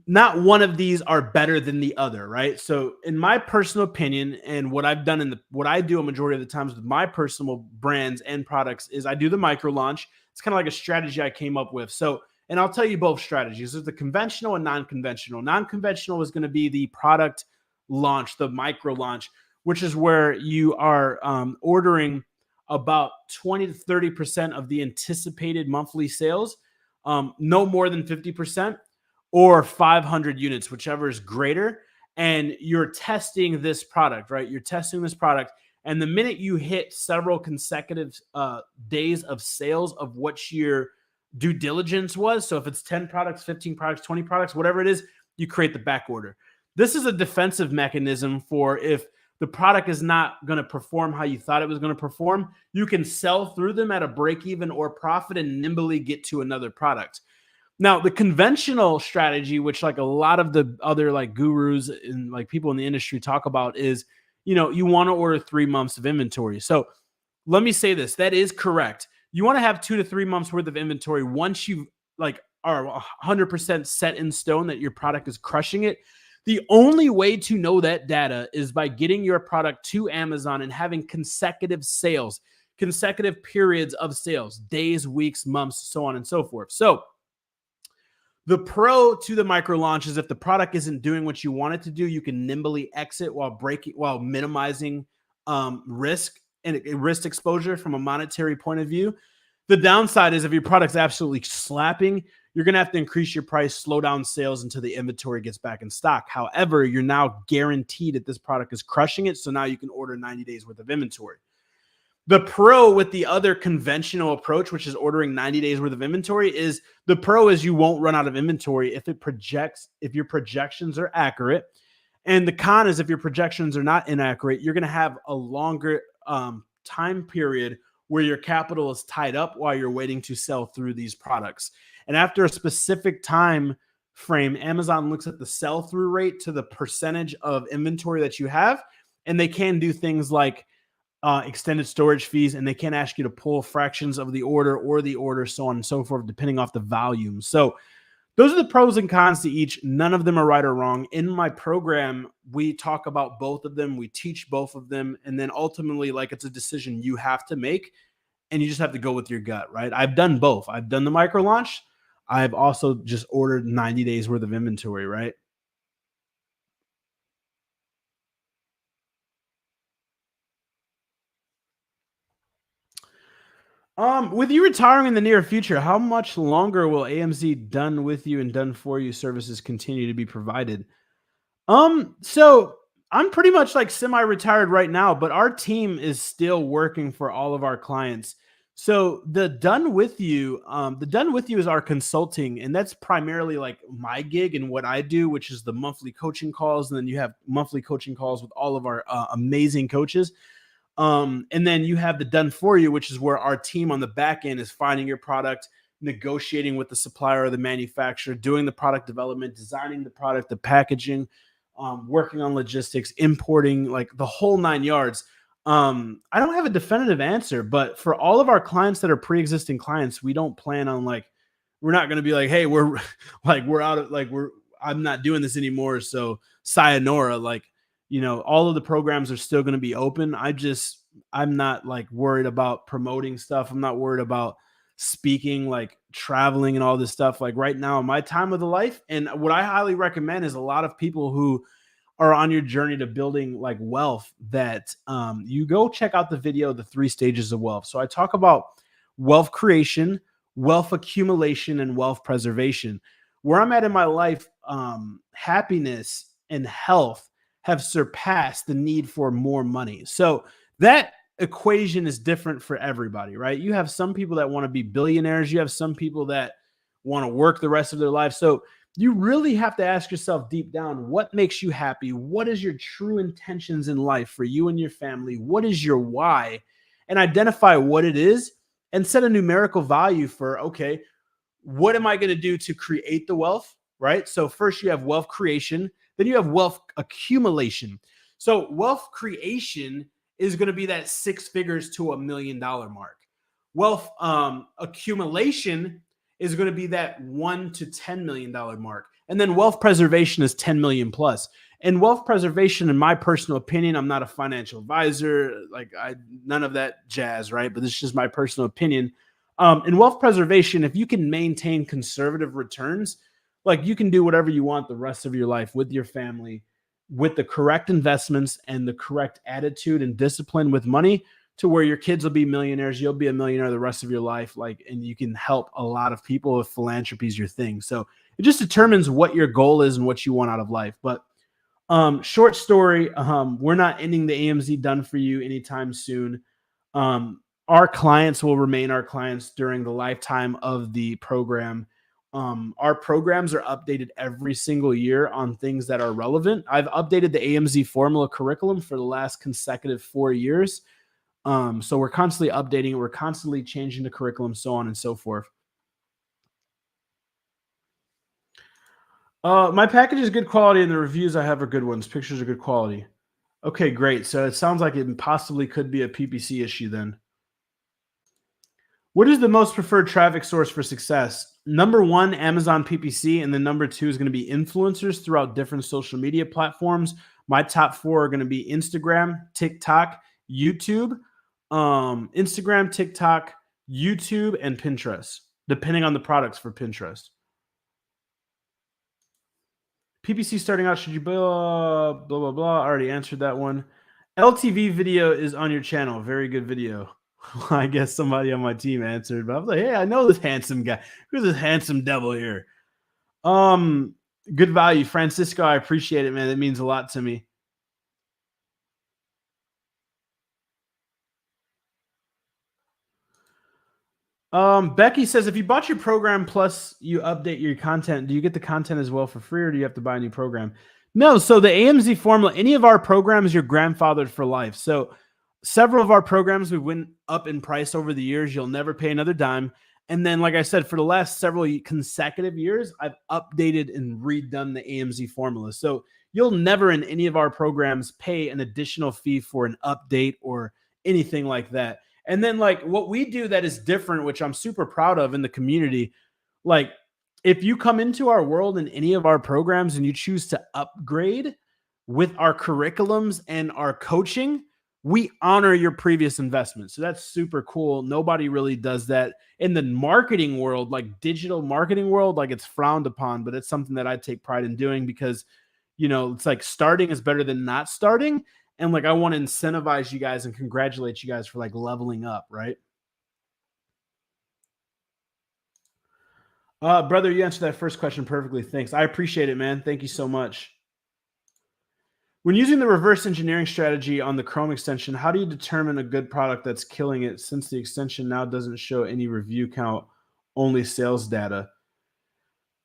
Not one of these are better than the other, right? So in my personal opinion, and what I've done what I do a majority of the times with my personal brands and products is I do the micro launch. It's kind of like a strategy I came up with. So, and I'll tell you both strategies. There's the conventional and non-conventional. Non-conventional is going to be the product launch, the micro launch, which is where you are ordering about 20 to 30% of the anticipated monthly sales, no more than 50%. Or 500 units, whichever is greater. And you're testing this product, right? You're testing this product. And the minute you hit several consecutive days of sales of what your due diligence was, so if it's 10 products, 15 products, 20 products, whatever it is, you create the back order. This is a defensive mechanism for if the product is not going to perform how you thought it was going to perform, you can sell through them at a break even or profit and nimbly get to another product. Now, the conventional strategy, which like a lot of the other like gurus and like people in the industry talk about is, you want to order 3 months of inventory. So let me say this, that is correct. You want to have 2 to 3 months worth of inventory once you like are 100% set in stone that your product is crushing it. The only way to know that data is by getting your product to Amazon and having consecutive sales, consecutive periods of sales, days, weeks, months, so on and so forth. So the pro to the micro launch is if the product isn't doing what you want it to do, you can nimbly exit while minimizing risk and risk exposure from a monetary point of view. The downside is if your product's absolutely slapping, you're going to have to increase your price, slow down sales until the inventory gets back in stock. However, you're now guaranteed that this product is crushing it. So now you can order 90 days worth of inventory. The pro with the other conventional approach, which is ordering 90 days worth of inventory, is the pro is you won't run out of inventory if your projections are accurate. And the con is if your projections are not inaccurate, you're going to have a longer time period where your capital is tied up while you're waiting to sell through these products. And after a specific time frame, Amazon looks at the sell-through rate to the percentage of inventory that you have, and they can do things like extended storage fees, and they can ask you to pull fractions of the order or the order, so on and so forth, depending off the volume. So those are the pros and cons to each. None of them are right or wrong. In my program, we talk about both of them. We teach both of them. And then ultimately, like, it's a decision you have to make, and you just have to go with your gut, right? I've done both. I've done the micro launch. I've also just ordered 90 days worth of inventory, right? With you retiring in the near future, how much longer will AMZ done with you and done for you services continue to be provided? So I'm pretty much like semi-retired right now, but our team is still working for all of our clients. So the done with you is our consulting, and that's primarily like my gig and what I do, which is the monthly coaching calls. And then you have monthly coaching calls with all of our amazing coaches. And then you have the done for you, which is where our team on the back end is finding your product, negotiating with the supplier or the manufacturer, doing the product development, designing the product, the packaging, working on logistics, importing, like the whole 9 yards. I don't have a definitive answer, but for all of our clients that are pre-existing clients, we don't plan on we're not going to be like, hey, we're out of I'm not doing this anymore. So sayonara, all of the programs are still going to be open. I just I'm not like worried about promoting stuff. I'm not worried about speaking, like traveling and all this stuff. Like right now, my time of the life, and what I highly recommend is a lot of people who are on your journey to building like wealth, that you go check out the video, The 3 Stages of Wealth. So I talk about wealth creation, wealth accumulation, and wealth preservation. Where I'm at in my life, happiness and health have surpassed the need for more money. So that equation is different for everybody, right? You have some people that want to be billionaires, you have some people that want to work the rest of their life. So you really have to ask yourself deep down, what makes you happy? What is your true intentions in life for you and your family? What is your why? And identify what it is and set a numerical value for, okay, what am I going to do to create the wealth, right? So first you have wealth creation, then you have wealth accumulation. So wealth creation is going to be that 6 figures to $1 million mark. Wealth accumulation is going to be that $1 to $10 million mark. And then wealth preservation is 10 million plus. And wealth preservation, in my personal opinion, I'm not a financial advisor, like none of that jazz, right? But this is just my personal opinion. In wealth preservation, if you can maintain conservative returns, like you can do whatever you want the rest of your life with your family, with the correct investments and the correct attitude and discipline with money, to where your kids will be millionaires, you'll be a millionaire the rest of your life, like, and you can help a lot of people if philanthropy is your thing. So it just determines what your goal is and what you want out of life. But short story, we're not ending the AMZ done for you anytime soon. Our clients will remain our clients during the lifetime of the program. Our programs are updated every single year on things that are relevant. I've updated the AMZ formula curriculum for the last consecutive 4 years. So we're constantly updating it. We're constantly changing the curriculum, so on and so forth. My package is good quality and the reviews I have are good ones. Pictures are good quality. Okay, great. So it sounds like it possibly could be a PPC issue then. What is the most preferred traffic source for success? Number 1, Amazon PPC, and then number 2 is going to be influencers throughout different social media platforms. My top 4 are going to be Instagram, TikTok, YouTube, Instagram, TikTok, YouTube, and Pinterest, depending on the products for Pinterest. PPC starting out, should you blah, blah, blah, blah. I already answered that one. LTV video is on your channel. Very good video. I guess somebody on my team answered, but I was like, hey, I know this handsome guy. Who's this handsome devil here? Good value. Francisco, I appreciate it, man. It means a lot to me. Becky says, if you bought your program plus you update your content, do you get the content as well for free, or do you have to buy a new program? No. So the AMZ formula, any of our programs, you're grandfathered for life. So several of our programs, we went up in price over the years. You'll never pay another dime. And then, like I said, for the last several consecutive years, I've updated and redone the AMZ formula. So you'll never in any of our programs pay an additional fee for an update or anything like that. And then like what we do that is different, which I'm super proud of in the community, like if you come into our world in any of our programs and you choose to upgrade with our curriculums and our coaching, we honor your previous investment. So that's super cool. Nobody really does that in the marketing world, like digital marketing world, like it's frowned upon, but it's something that I take pride in doing because, you know, it's like starting is better than not starting. And like, I want to incentivize you guys and congratulate you guys for like leveling up, right? Brother, you answered that first question perfectly. Thanks. I appreciate it, man. Thank you so much. When using the reverse engineering strategy on the Chrome extension, how do you determine a good product that's killing it since the extension now doesn't show any review count, only sales data?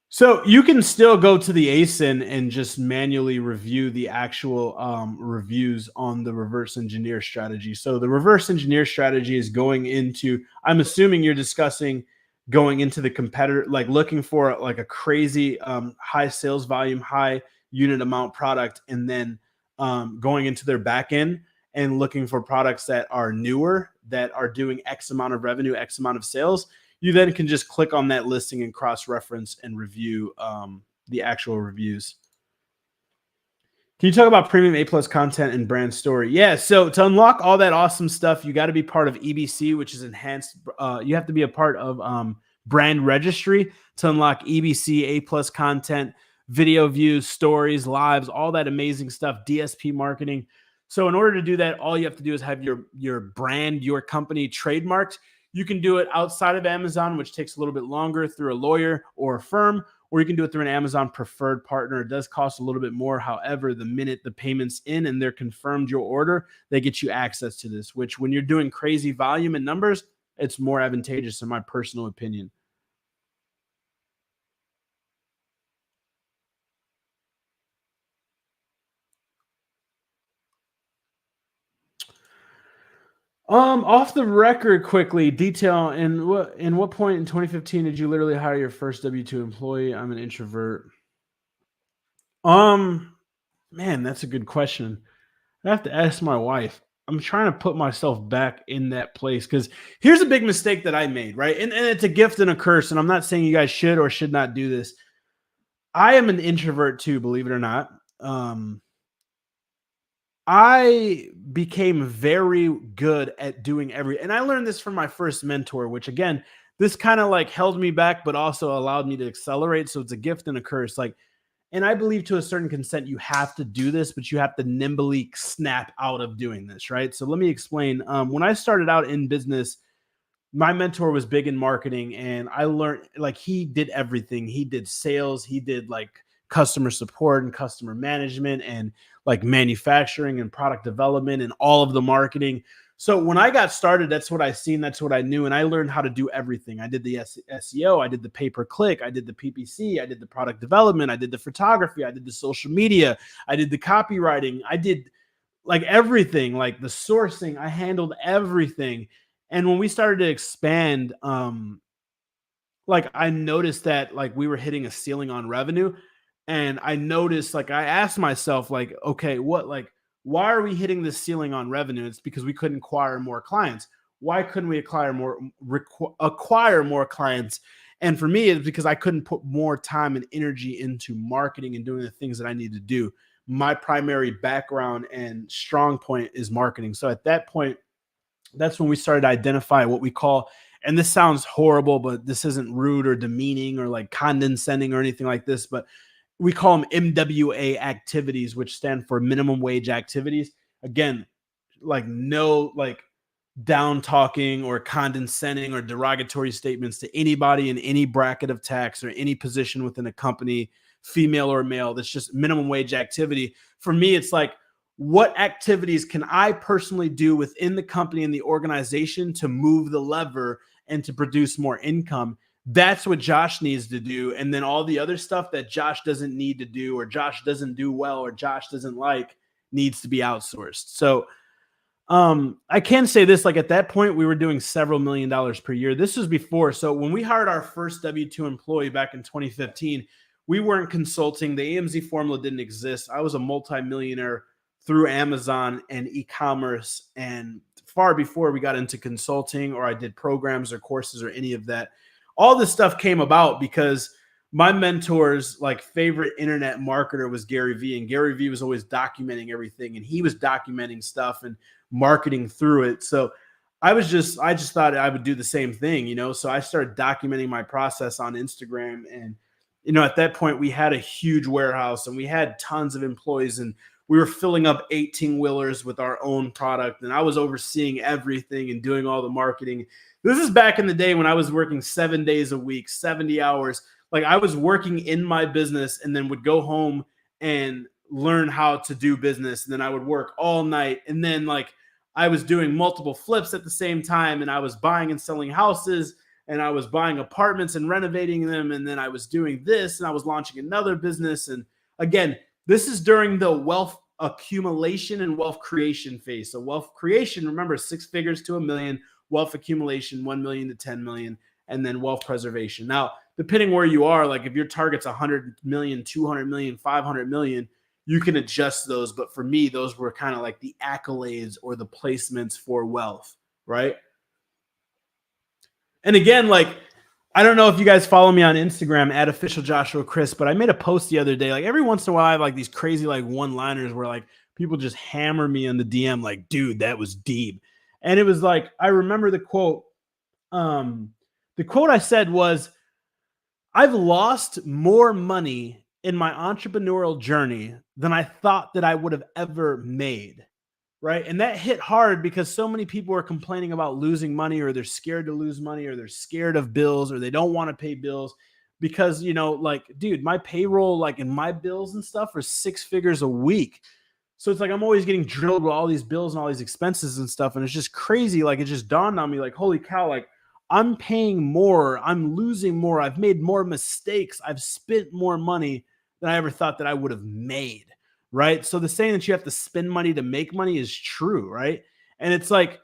So you can still go to the ASIN and just manually review the actual reviews on the reverse engineer strategy. So the reverse engineer strategy is going into, I'm assuming you're discussing going into the competitor, like looking for like a crazy high sales volume, high unit amount product, and then going into their back end and looking for products that are newer, that are doing X amount of revenue, X amount of sales. You then can just click on that listing and cross-reference and review the actual reviews. Can you talk about premium A plus content and brand story? Yeah. So to unlock all that awesome stuff, you got to be part of EBC, which is enhanced. You have to be a part of brand registry to unlock EBC A plus content, video views, stories, lives, all that amazing stuff, DSP marketing. So in order to do that, all you have to do is have your brand, your company trademarked. You can do it outside of Amazon, which takes a little bit longer through a lawyer or a firm, or you can do it through an Amazon preferred partner. It does cost a little bit more. However, the minute the payment's in and they're confirmed your order, they get you access to this, which when you're doing crazy volume and numbers, it's more advantageous in my personal opinion. Off the record quickly, detail in what point in 2015 did you literally hire your first W-2 employee? I'm an introvert. Um, man, that's a good question. I have to ask my wife. I'm trying to put myself back in that place because here's a big mistake that I made, right? And it's a gift and a curse. And I'm not saying you guys should or should not do this. I am an introvert too, believe it or not. Um, I became very good at doing and I learned this from my first mentor, which again, this kind of like held me back, but also allowed me to accelerate. So it's a gift and a curse. Like, and I believe to a certain consent, you have to do this, but you have to nimbly snap out of doing this, right? So let me explain. When I started out in business, my mentor was big in marketing, and I learned like he did everything. He did sales, he did like customer support and customer management and like manufacturing and product development and all of the marketing. So when I got started, that's what I seen, that's what I knew, and I learned how to do everything. I did the SEO, I did the pay per click, I did the PPC, I did the product development, I did the photography, I did the social media, I did the copywriting, I did like everything, like the sourcing, I handled everything. And when we started to expand, like I noticed that like we were hitting a ceiling on revenue. And I noticed, like, I asked myself, like, okay, why are we hitting this ceiling on revenue? It's because we couldn't acquire more clients. Why couldn't we acquire more clients? And for me, it's because I couldn't put more time and energy into marketing and doing the things that I need to do. My primary background and strong point is marketing. So at that point, that's when we started to identify what we call, and this sounds horrible, but this isn't rude or demeaning or like condescending or anything like this, but we call them MWA activities, which stand for minimum wage activities. Again, like no like down talking or condescending or derogatory statements to anybody in any bracket of tax or any position within a company, female or male. That's just minimum wage activity. For me, it's like, what activities can I personally do within the company and the organization to move the lever and to produce more income? That's what Josh needs to do. And then all the other stuff that Josh doesn't need to do, or Josh doesn't do well, or Josh doesn't like, needs to be outsourced. So I can say this, like at that point, we were doing several $1,000,000 per year. This was before. So when we hired our first W-2 employee back in 2015, we weren't consulting. The AMZ formula didn't exist. I was a multimillionaire through Amazon and e-commerce, and far before we got into consulting or I did programs or courses or any of that. All this stuff came about because my mentor's like favorite internet marketer was Gary Vee, and Gary Vee was always documenting everything, and he was documenting stuff and marketing through it. So I just thought I would do the same thing, you know. So I started documenting my process on Instagram, and you know, at that point we had a huge warehouse and we had tons of employees, and we were filling up 18 wheelers with our own product, and I was overseeing everything and doing all the marketing. This is back in the day when I was working 7 days a week, 70 hours. Like I was working in my business and then would go home and learn how to do business. And then I would work all night. And then like I was doing multiple flips at the same time, and I was buying and selling houses, and I was buying apartments and renovating them. And then I was doing this, and I was launching another business. And again, this is during the wealth accumulation and wealth creation phase. So wealth creation, remember, 6 figures to 1 million, wealth accumulation, 1 million to 10 million, and then wealth preservation. Now, depending where you are, like if your target's 100 million, 200 million, 500 million, you can adjust those. But for me, those were kind of like the accolades or the placements for wealth, right? And again, like I don't know if you guys follow me on Instagram at official Joshua Chris, but I made a post the other day. Like every once in a while, I have like these crazy like one-liners where like people just hammer me on the DM, like, dude, that was deep. And it was like, I remember the quote. The quote I said was, I've lost more money in my entrepreneurial journey than I thought that I would have ever made. Right. And that hit hard because so many people are complaining about losing money, or they're scared to lose money, or they're scared of bills, or they don't want to pay bills because, like, dude, my payroll, like, in my bills and stuff are 6 figures a week. So it's like I'm always getting drilled with all these bills and all these expenses and stuff. And it's just crazy. Like, it just dawned on me, like, holy cow, like, I'm paying more, I'm losing more, I've made more mistakes, I've spent more money than I ever thought that I would have made. Right. So the saying that you have to spend money to make money is true. Right. And it's like,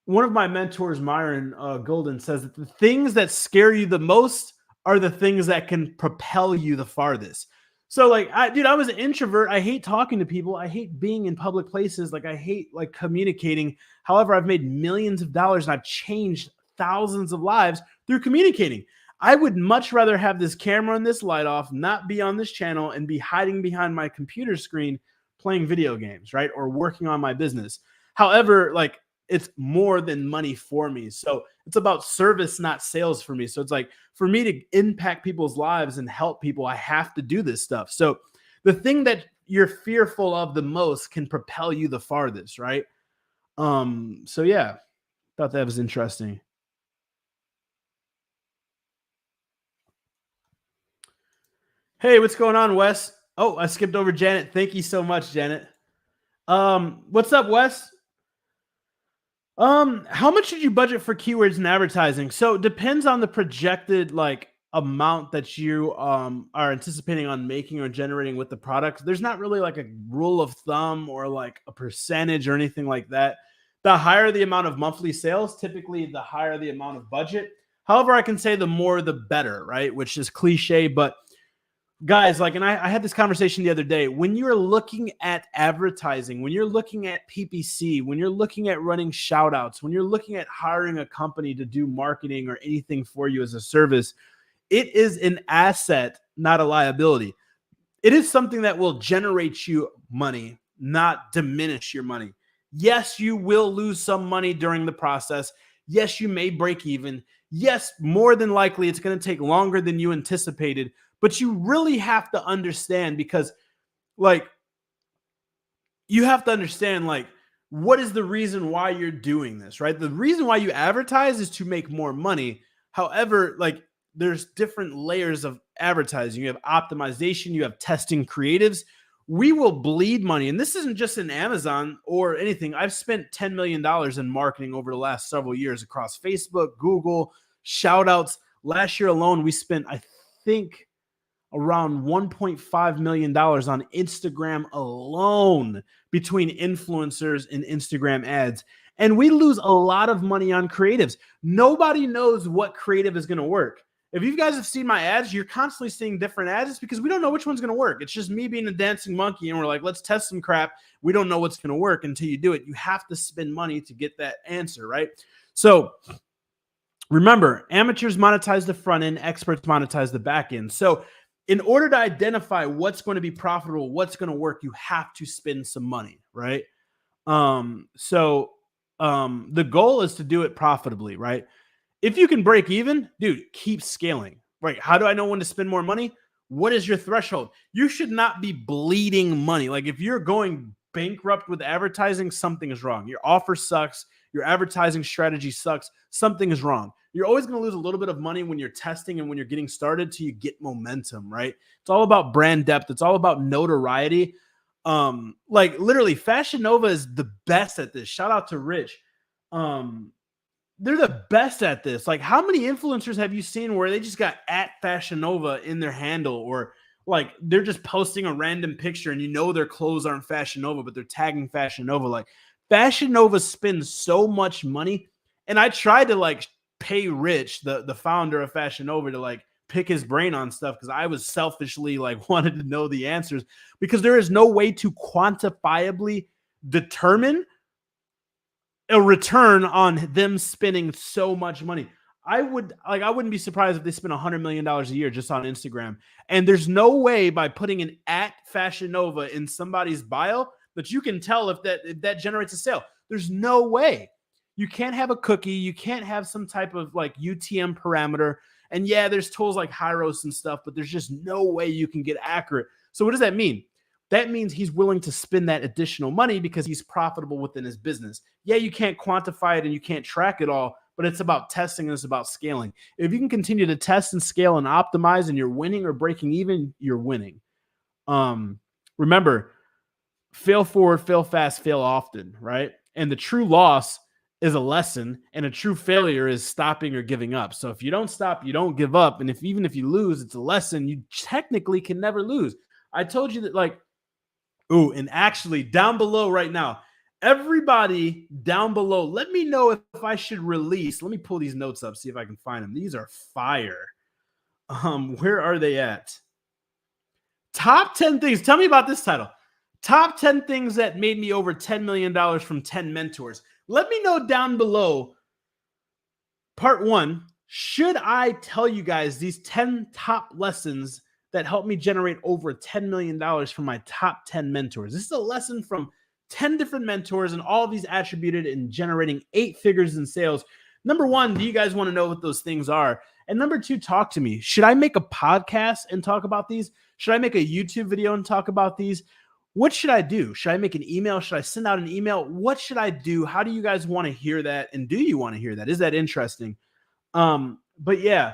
one of my mentors, Myron Golden, says that the things that scare you the most are the things that can propel you the farthest. So, like, I was an introvert. I hate talking to people. I hate being in public places. Like, I hate like communicating. However, I've made millions of dollars and I've changed thousands of lives through communicating. I would much rather have this camera and this light off, not be on this channel, and be hiding behind my computer screen playing video games, right? Or working on my business. However, like, it's more than money for me. So it's about service, not sales for me. So it's like, for me to impact people's lives and help people, I have to do this stuff. So the thing that you're fearful of the most can propel you the farthest, right? So yeah, thought that was interesting. Hey, what's going on, Wes? Oh, I skipped over Janet. Thank you so much, Janet. What's up, Wes? How much did you budget for keywords and advertising? So it depends on the projected like amount that you are anticipating on making or generating with the product. There's not really like a rule of thumb or like a percentage or anything like that. The higher the amount of monthly sales, typically the higher the amount of budget. However, I can say the more the better, right? Which is cliche, but guys, like, and I had this conversation the other day. When you're looking at advertising, when you're looking at PPC, when you're looking at running shout outs, when you're looking at hiring a company to do marketing or anything for you as a service, it is an asset, not a liability. It is something that will generate you money, not diminish your money. Yes, you will lose some money during the process. Yes, you may break even. Yes, more than likely, it's going to take longer than you anticipated. But you really have to understand, because like, you have to understand, like, what is the reason why you're doing this, right? The reason why you advertise is to make more money. However, like, there's different layers of advertising. You have optimization, you have testing creatives. We will bleed money. And this isn't just in Amazon or anything. I've spent $10 million in marketing over the last several years across Facebook, Google, shout outs. Last year alone, we spent, I think, around $1.5 million on Instagram alone between influencers and Instagram ads. And we lose a lot of money on creatives. Nobody knows what creative is going to work. If you guys have seen my ads, you're constantly seeing different ads. It's because we don't know which one's going to work. It's just me being a dancing monkey, and we're like, let's test some crap. We don't know what's going to work until you do it. You have to spend money to get that answer, right? So remember, amateurs monetize the front end, experts monetize the back end. So in order to identify what's going to be profitable, what's going to work, you have to spend some money, right? The goal is to do it profitably, right? If you can break even, dude, keep scaling, right? How do I know when to spend more money? What is your threshold? You should not be bleeding money. Like, if you're going bankrupt with advertising, something is wrong. Your offer sucks. Your advertising strategy sucks. Something is wrong. You're always going to lose a little bit of money when you're testing and when you're getting started till you get momentum, right? It's all about brand depth. It's all about notoriety. Like, literally, Fashion Nova is the best at this. Shout out to Rich. They're the best at this. Like, how many influencers have you seen where they just got at Fashion Nova in their handle, or like they're just posting a random picture and you know their clothes aren't Fashion Nova, but they're tagging Fashion Nova? Like, Fashion Nova spends so much money. And I tried to like pay Rich, the founder of Fashion Nova, to like pick his brain on stuff, because I was selfishly like wanted to know the answers, because there is no way to quantifiably determine a return on them spending so much money. I wouldn't be surprised if they spent $100 million a year just on Instagram. And there's no way by putting an @Fashion Nova in somebody's bio that you can tell if that generates a sale. There's no way. You can't have a cookie. You can't have some type of like UTM parameter. And yeah, there's tools like Hyros and stuff, but there's just no way you can get accurate. So what does that mean? That means he's willing to spend that additional money because he's profitable within his business. Yeah, you can't quantify it and you can't track it all, but it's about testing and it's about scaling. If you can continue to test and scale and optimize and you're winning or breaking even, you're winning. Remember, fail forward, fail fast, fail often, right? And the true loss is a lesson, and a true failure is stopping or giving up. So if you don't stop, you don't give up. And even if you lose, it's a lesson. You technically can never lose. I told you that, like, ooh, and actually down below right now, everybody down below, let me know if I should release. Let me pull these notes up, see if I can find them. These are fire. Where are they at? Top 10 things. Tell me about this title. Top 10 things that made me over $10 million from 10 mentors. Let me know down below. Part 1, should I tell you guys these 10 top lessons that helped me generate over $10 million from my top 10 mentors? This is a lesson from 10 different mentors, and all of these attributed in generating 8 figures in sales. Number 1, do you guys want to know what those things are? And number 2, talk to me. Should I make a podcast and talk about these? Should I make a YouTube video and talk about these? What should I do? Should I make an email? Should I send out an email? What should I do? How do you guys want to hear that? And do you want to hear that? Is that interesting? But yeah,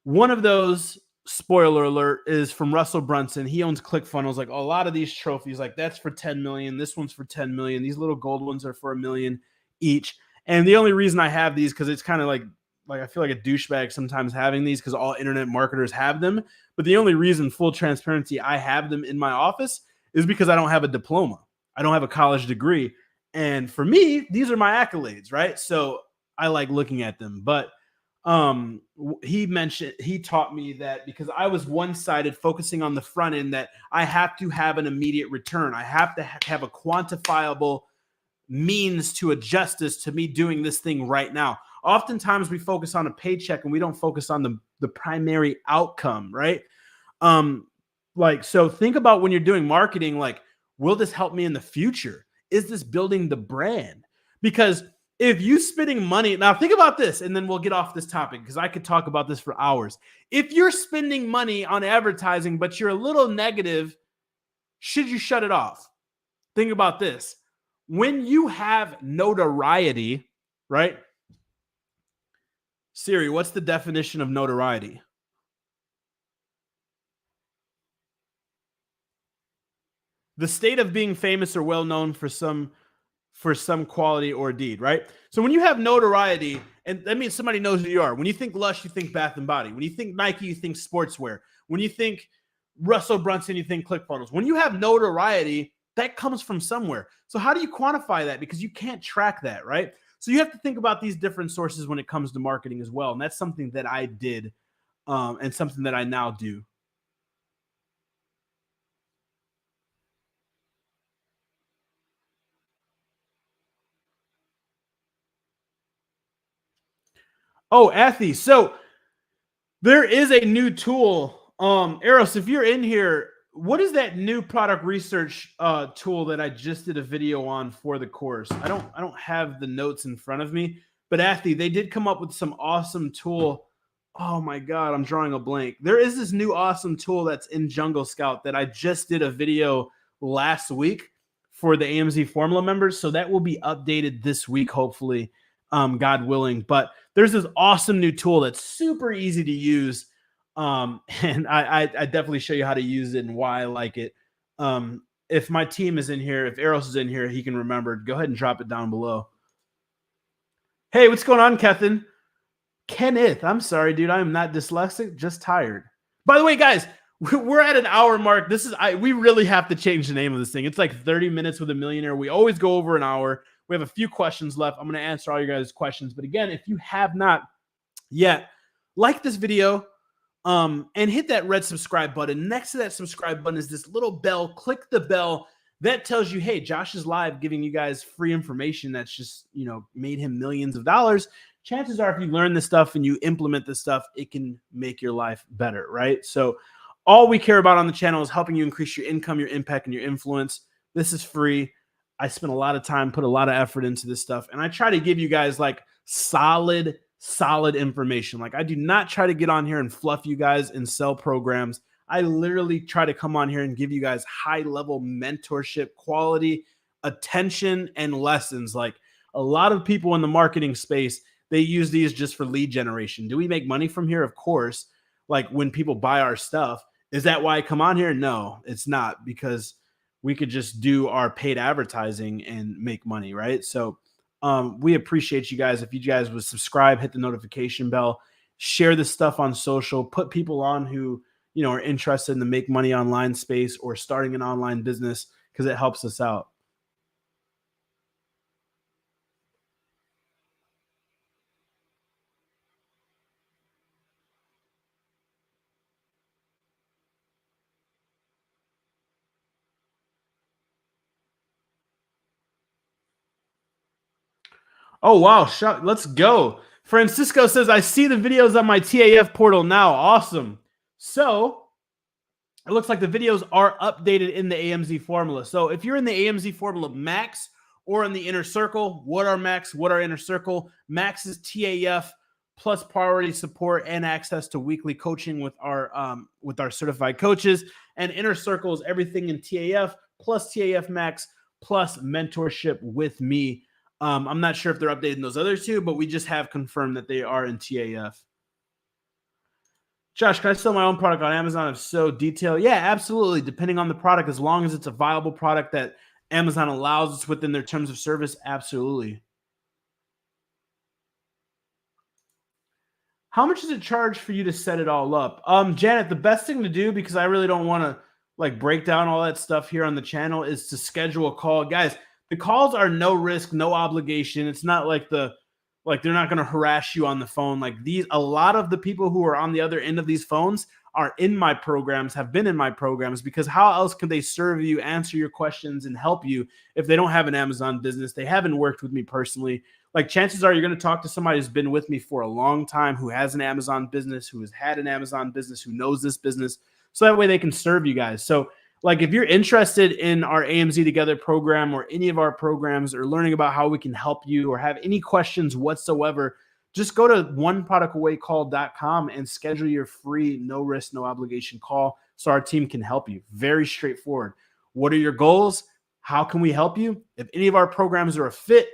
one of those, spoiler alert, is from Russell Brunson. He owns ClickFunnels. Like a lot of these trophies, like that's for 10 million. This one's for 10 million. These little gold ones are for $1 million each. And the only reason I have these, because it's kind of like I feel like a douchebag sometimes having these, because all internet marketers have them. But the only reason, full transparency, I have them in my office is because I don't have a diploma. I don't have a college degree. And for me, these are my accolades, right? So I like looking at them. But he taught me that because I was one-sided, focusing on the front end, that I have to have an immediate return. I have to have a quantifiable means to adjust this to me doing this thing right now. Oftentimes we focus on a paycheck and we don't focus on the primary outcome, right? So think about when you're doing marketing, like, will this help me in the future? Is this building the brand? Because if you spending money, now think about this, and then we'll get off this topic because I could talk about this for hours. If you're spending money on advertising, but you're a little negative, should you shut it off? Think about this. When you have notoriety, right? Siri, what's the definition of notoriety? The state of being famous or well known for some quality or deed, right? So when you have notoriety, and that means somebody knows who you are. When you think Lush, you think Bath and Body. When you think Nike, you think sportswear. When you think Russell Brunson, you think ClickFunnels. When you have notoriety, that comes from somewhere. So how do you quantify that? Because you can't track that, right? So you have to think about these different sources when it comes to marketing as well. And that's something that I did, and something that I now do. Oh, Athy. So there is a new tool. Eros, if you're in here, what is that new product research tool that I just did a video on for the course? I don't have the notes in front of me, but Athy, they did come up with some awesome tool. Oh my God, I'm drawing a blank. There is this new awesome tool that's in Jungle Scout that I just did a video last week for the AMZ Formula members. So that will be updated this week, hopefully, God willing. But there's this awesome new tool that's super easy to use. And I definitely show you how to use it and why I like it. If my team is in here, if Eros is in here, he can remember. Go ahead and drop it down below. Hey, what's going on, Kenneth? I'm sorry, dude. I am not dyslexic, just tired. By the way, guys, we're at an hour mark. We really have to change the name of this thing. It's like 30 minutes with a millionaire. We always go over an hour. We have a few questions left. I'm going to answer all you guys' questions. But again, if you have not yet, like this video, and hit that red subscribe button. Next to that subscribe button is this little bell. Click the bell. That tells you, hey, Josh is live, giving you guys free information that's just, made him millions of dollars. chances are if you learn this stuff and you implement this stuff, it can make your life better, right? So all we care about on the channel is helping you increase your income, your impact, and your influence. This is free. I spent a lot of time, put a lot of effort into this stuff, and I try to give you guys like solid information. Like I do not try to get on here and fluff you guys and sell programs. I literally try to come on here and give you guys high level mentorship, quality attention, and lessons. Like a lot of people in the marketing space, they use these just for lead generation. Do we make money from here? Of course. Like when people buy our stuff, is that why I come on here? No, it's not, because we could just do our paid advertising and make money, right? So we appreciate you guys. If you guys would subscribe, hit the notification bell, share this stuff on social, put people on who, you know, are interested in the make money online space or starting an online business, because it helps us out. Oh, wow. Let's go. Francisco says, I see the videos on my TAF portal now. Awesome. So it looks like the videos are updated in the AMZ formula. So if you're in the AMZ formula max or in the inner circle, what are max, what are inner circle? Max is TAF plus priority support and access to weekly coaching with our certified coaches. And inner circle is everything in TAF plus TAF max plus mentorship with me. I'm not sure if they're updating those other two, but we just have confirmed that they are in TAF. Josh, can I sell my own product on Amazon? If so, detail. Yeah, absolutely. Depending on the product, as long as it's a viable product that Amazon allows it's within their terms of service, absolutely. How much does it charge for you to set it all up? Janet, the best thing to do, because I really don't want to like break down all that stuff here on the channel, is to schedule a call. Guys, the calls are no risk, no obligation. It's not like they're not going to harass you on the phone. Like a lot of the people who are on the other end of these phones are in my programs, have been in my programs, because how else can they serve you, answer your questions, and help you if they don't have an Amazon business? They haven't worked with me personally. Like chances are you're going to talk to somebody who's been with me for a long time, who has an Amazon business, who has had an Amazon business, who knows this business. So that way they can serve you guys. So like if you're interested in our AMZ Together program or any of our programs, or learning about how we can help you, or have any questions whatsoever, just go to oneproductawaycall.com and schedule your free, no risk, no obligation call so our team can help you. Very straightforward. What are your goals? How can we help you? If any of our programs are a fit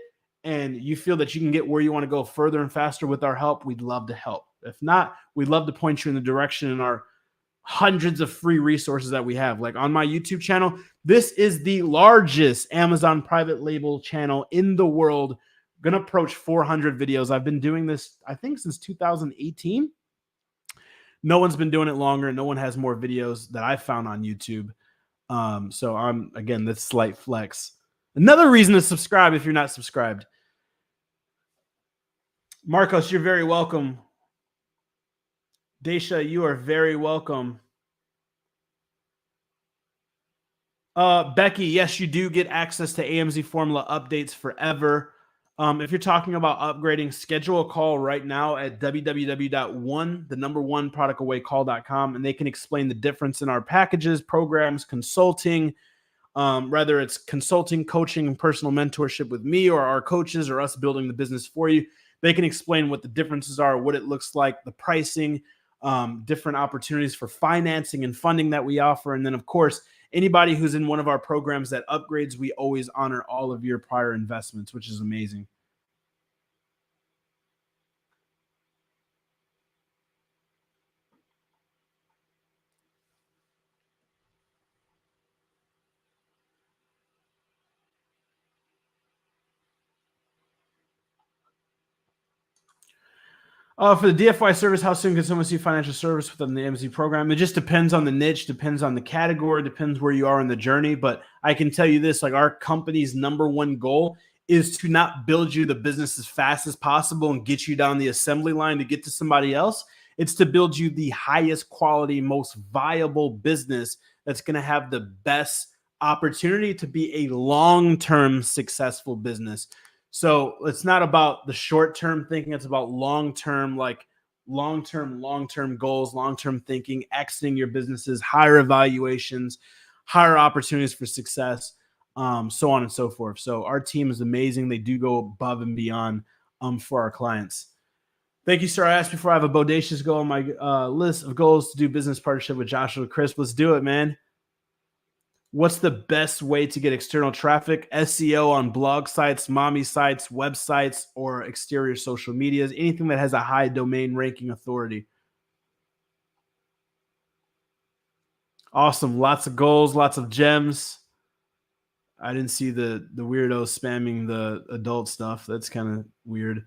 and you feel that you can get where you want to go further and faster with our help, we'd love to help. If not, we'd love to point you in the direction in our hundreds of free resources that we have. Like on my YouTube channel, this is the largest Amazon private label channel in the world. Gonna approach 400 videos. I've been doing this, I think, since 2018. No one's been doing it longer. No one has more videos that I found on YouTube. So I'm, again, this slight flex. Another reason to subscribe if you're not subscribed. Marcos, you're very welcome. Daisha, you are very welcome. Becky, yes, you do get access to AMZ formula updates forever. If you're talking about upgrading, schedule a call right now at www.oneproductawaycall.com, and they can explain the difference in our packages, programs, consulting, whether it's consulting, coaching, and personal mentorship with me or our coaches, or us building the business for you. They can explain what the differences are, what it looks like, the pricing, different opportunities for financing and funding that we offer. And then, of course, anybody who's in one of our programs that upgrades, we always honor all of your prior investments, which is amazing. For the DFY service, how soon can someone see financial service within the AMZ program? It just depends on the niche, depends on the category, depends where you are in the journey. But I can tell you this, like our company's number one goal is to not build you the business as fast as possible and get you down the assembly line to get to somebody else. It's to build you the highest quality, most viable business that's going to have the best opportunity to be a long-term successful business. So it's not about the short-term thinking. It's about long-term, like long-term goals, long-term thinking, exiting your businesses, higher evaluations, higher opportunities for success, so on and so forth. So our team is amazing. They do go above and beyond for our clients. Thank you, sir. I asked before I have a bodacious goal on my list of goals to do business partnership with Joshua Crisp. Let's do it, man. What's the best way to get external traffic? SEO on blog sites, mommy sites, websites, or exterior social medias, anything that has a high domain ranking authority. Awesome. Lots of goals, lots of gems. I didn't see the weirdo spamming the adult stuff. That's kind of weird.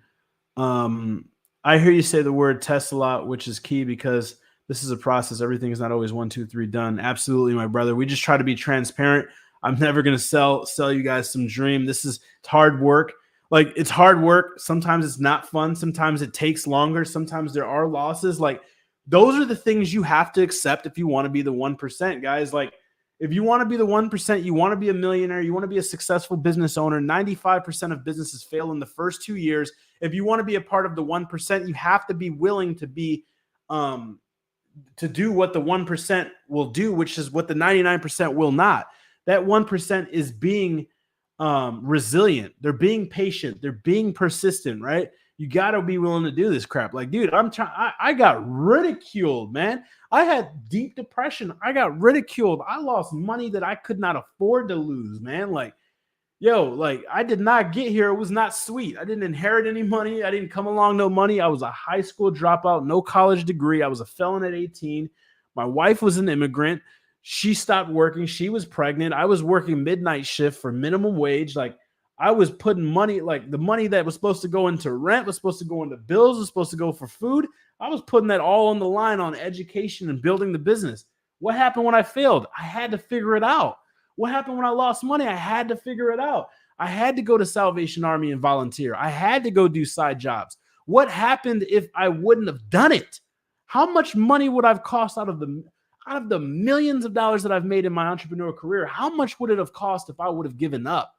I hear you say the word test a lot, which is key because this is a process. Everything is not always 1, 2, 3 done. Absolutely, my brother. We just try to be transparent. I'm never going to sell you guys some dream. It's hard work. Like, it's hard work. Sometimes it's not fun. Sometimes it takes longer. Sometimes there are losses. Like, those are the things you have to accept if you want to be the 1%, guys. Like, if you want to be the 1%, you want to be a millionaire, you want to be a successful business owner. 95% of businesses fail in the first 2 years. If you want to be a part of the 1%, you have to be willing to be to do what the 1% will do, which is what the 99% will not. That 1% is being resilient. They're being patient. They're being persistent, right? You got to be willing to do this crap. Like, dude, I got ridiculed, man. I had deep depression. I got ridiculed. I lost money that I could not afford to lose, man. Like, I did not get here. It was not sweet. I didn't inherit any money. I didn't come along no money. I was a high school dropout, no college degree. I was a felon at 18. My wife was an immigrant. She stopped working. She was pregnant. I was working midnight shift for minimum wage. Like, I was putting money, like the money that was supposed to go into rent, was supposed to go into bills, was supposed to go for food. I was putting that all on the line on education and building the business. What happened when I failed? I had to figure it out. What happened when I lost money? I had to figure it out. I had to go to Salvation Army and volunteer. I had to go do side jobs. What happened if I wouldn't have done it? How much money would I've cost out of the millions of dollars that I've made in my entrepreneurial career? How much would it have cost if I would have given up?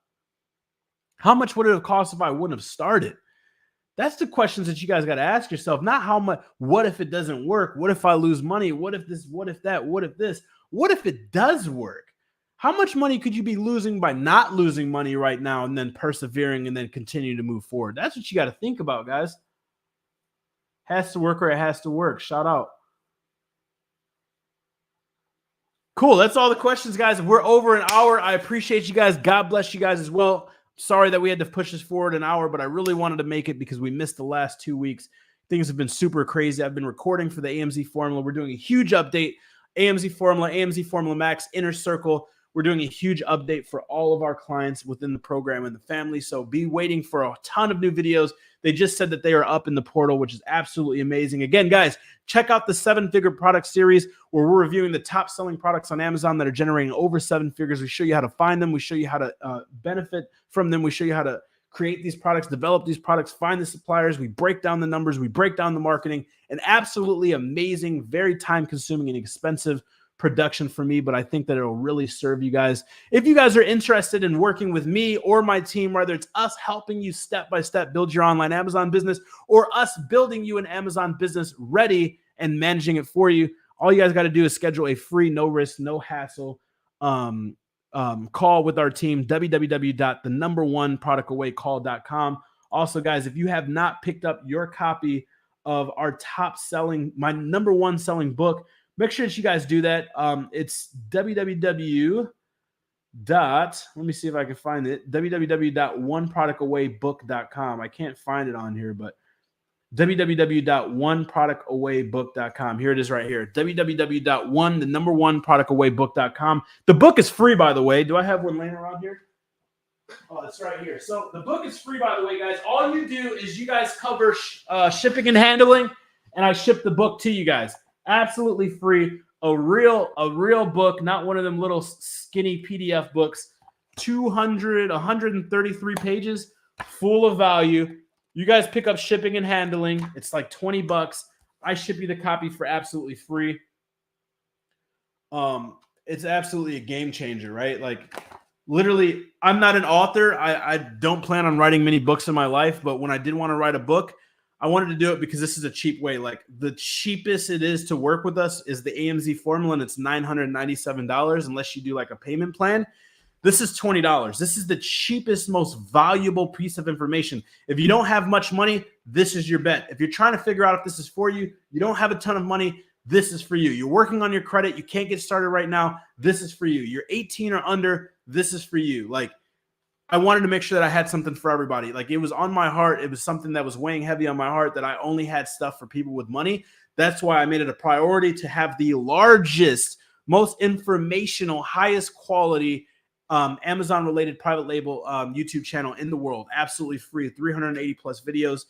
How much would it have cost if I wouldn't have started? That's the questions that you guys got to ask yourself. Not how much, what if it doesn't work? What if I lose money? What if this, what if that, what if this? What if it does work? How much money could you be losing by not losing money right now and then persevering and then continue to move forward? That's what you got to think about, guys. Has to work or it has to work. Shout out. Cool. That's all the questions, guys. We're over an hour. I appreciate you guys. God bless you guys as well. Sorry that we had to push this forward an hour, but I really wanted to make it because we missed the last 2 weeks. Things have been super crazy. I've been recording for the AMZ Formula. We're doing a huge update. AMZ Formula Max, Inner Circle. We're doing a huge update for all of our clients within the program and the family. So be waiting for a ton of new videos. They just said that they are up in the portal, which is absolutely amazing. Again, guys, check out the 7-figure product series where we're reviewing the top selling products on Amazon that are generating over 7 figures. We show you how to find them. We show you how to benefit from them. We show you how to create these products, develop these products, find the suppliers. We break down the numbers. We break down the marketing. An absolutely amazing, very time-consuming and expensive production for me, but I think that it'll really serve you guys. If you guys are interested in working with me or my team, whether it's us helping you step by step build your online Amazon business or us building you an Amazon business ready and managing it for you, all you guys got to do is schedule a free, no risk, no hassle call with our team, www.the1productawaycall.com. Also, guys, if you have not picked up your copy of our top selling, my number 1 selling book, make sure that you guys do that. It's www. Let me see if I can find it. www.oneproductawaybook.com. I can't find it on here, but www.oneproductawaybook.com. Here it is right here. www.1productawaybook.com. The book is free, by the way. Do I have one laying around here? Oh, it's right here. So the book is free, by the way, guys. All you do is you guys cover shipping and handling, and I ship the book to you guys. Absolutely free. A real book, not one of them little skinny PDF books. 133 pages, full of value. You guys pick up shipping and handling. It's like $20. I ship you the copy for absolutely free. It's absolutely a game changer, right? Like, literally, I'm not an author. I don't plan on writing many books in my life, but when I did want to write a book, I wanted to do it because this is a cheap way. Like the cheapest it is to work with us is the AMZ formula, and it's $997 unless you do like a payment plan. This is $20. This is the cheapest, most valuable piece of information. If you don't have much money, this is your bet. If you're trying to figure out if this is for you, you don't have a ton of money, this is for you. You're working on your credit, you can't get started right now, this is for you. You're 18 or under, this is for you. Like, I wanted to make sure that I had something for everybody. Like, it was on my heart. It was something that was weighing heavy on my heart, that I only had stuff for people with money. That's why I made it a priority to have the largest, most informational, highest quality Amazon related private label YouTube channel in the world. Absolutely free, 380 plus videos,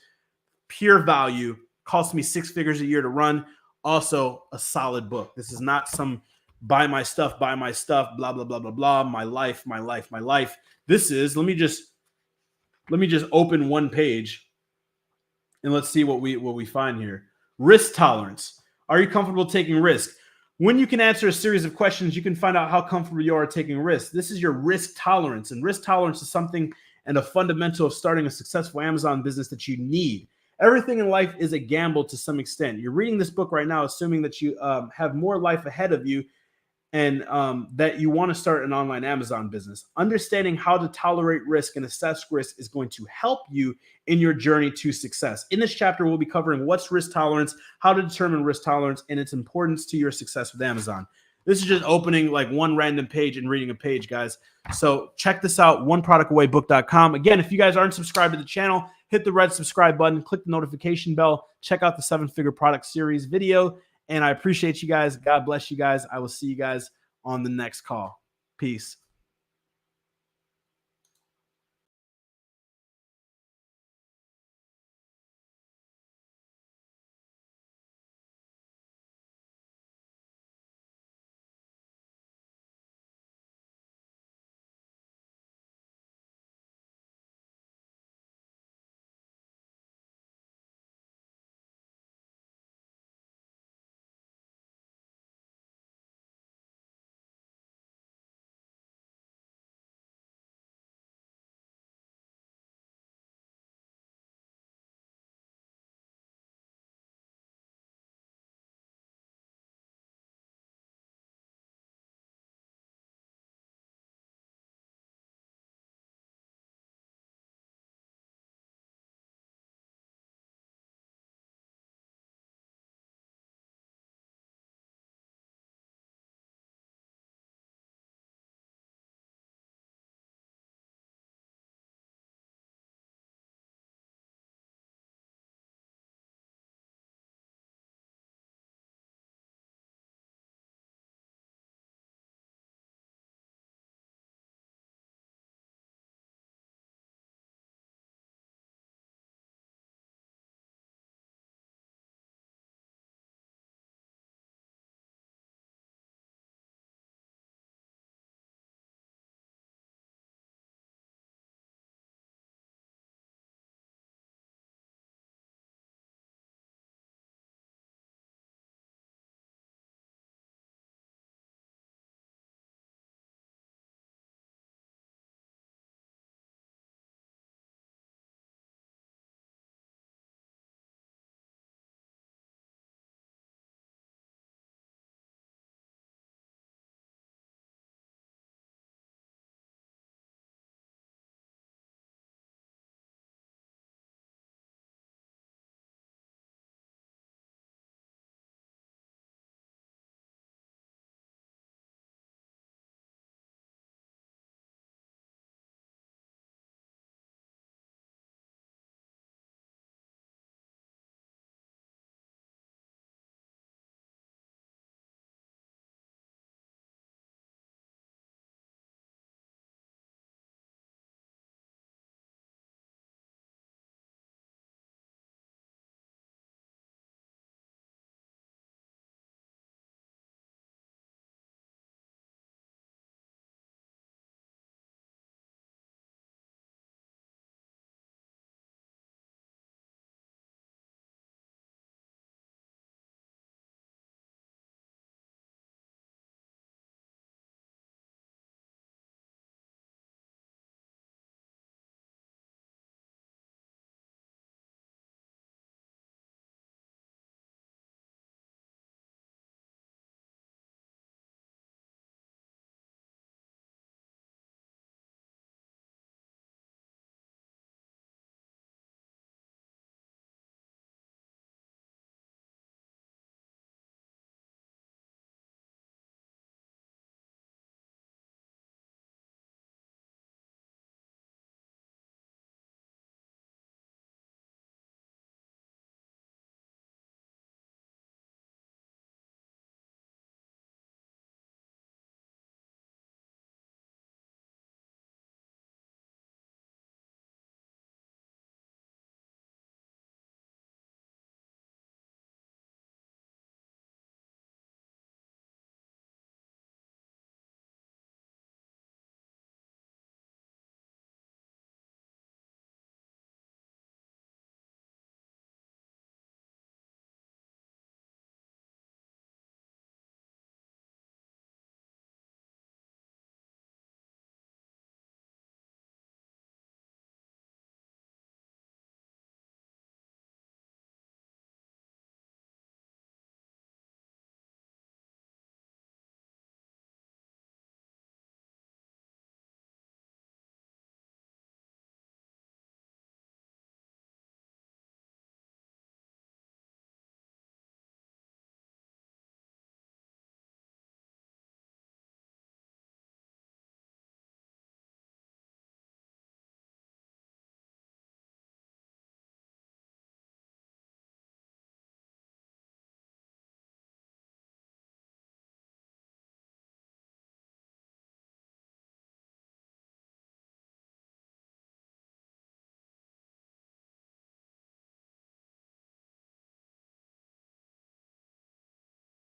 pure value, cost me 6 figures a year to run. Also a solid book. This is not some buy my stuff, blah, blah, blah, blah, blah, my life, my life, my life. This is, let me just open one page and let's see what we find here. Risk tolerance. Are you comfortable taking risk? When you can answer a series of questions, you can find out how comfortable you are taking risks. This is your risk tolerance, and risk tolerance is something and a fundamental of starting a successful Amazon business that you need. Everything in life is a gamble to some extent. You're reading this book right now, assuming that you have more life ahead of you and that you want to start an online Amazon business. Understanding how to tolerate risk and assess risk is going to help you in your journey to success. In this chapter, we'll be covering what's risk tolerance, how to determine risk tolerance, and its importance to your success with Amazon. This is just opening like one random page and reading a page, guys. So check this out, oneproductawaybook.com. Again, if you guys aren't subscribed to the channel, hit the red subscribe button, click the notification bell, check out the 7-figure product series video. And I appreciate you guys. God bless you guys. I will see you guys on the next call. Peace.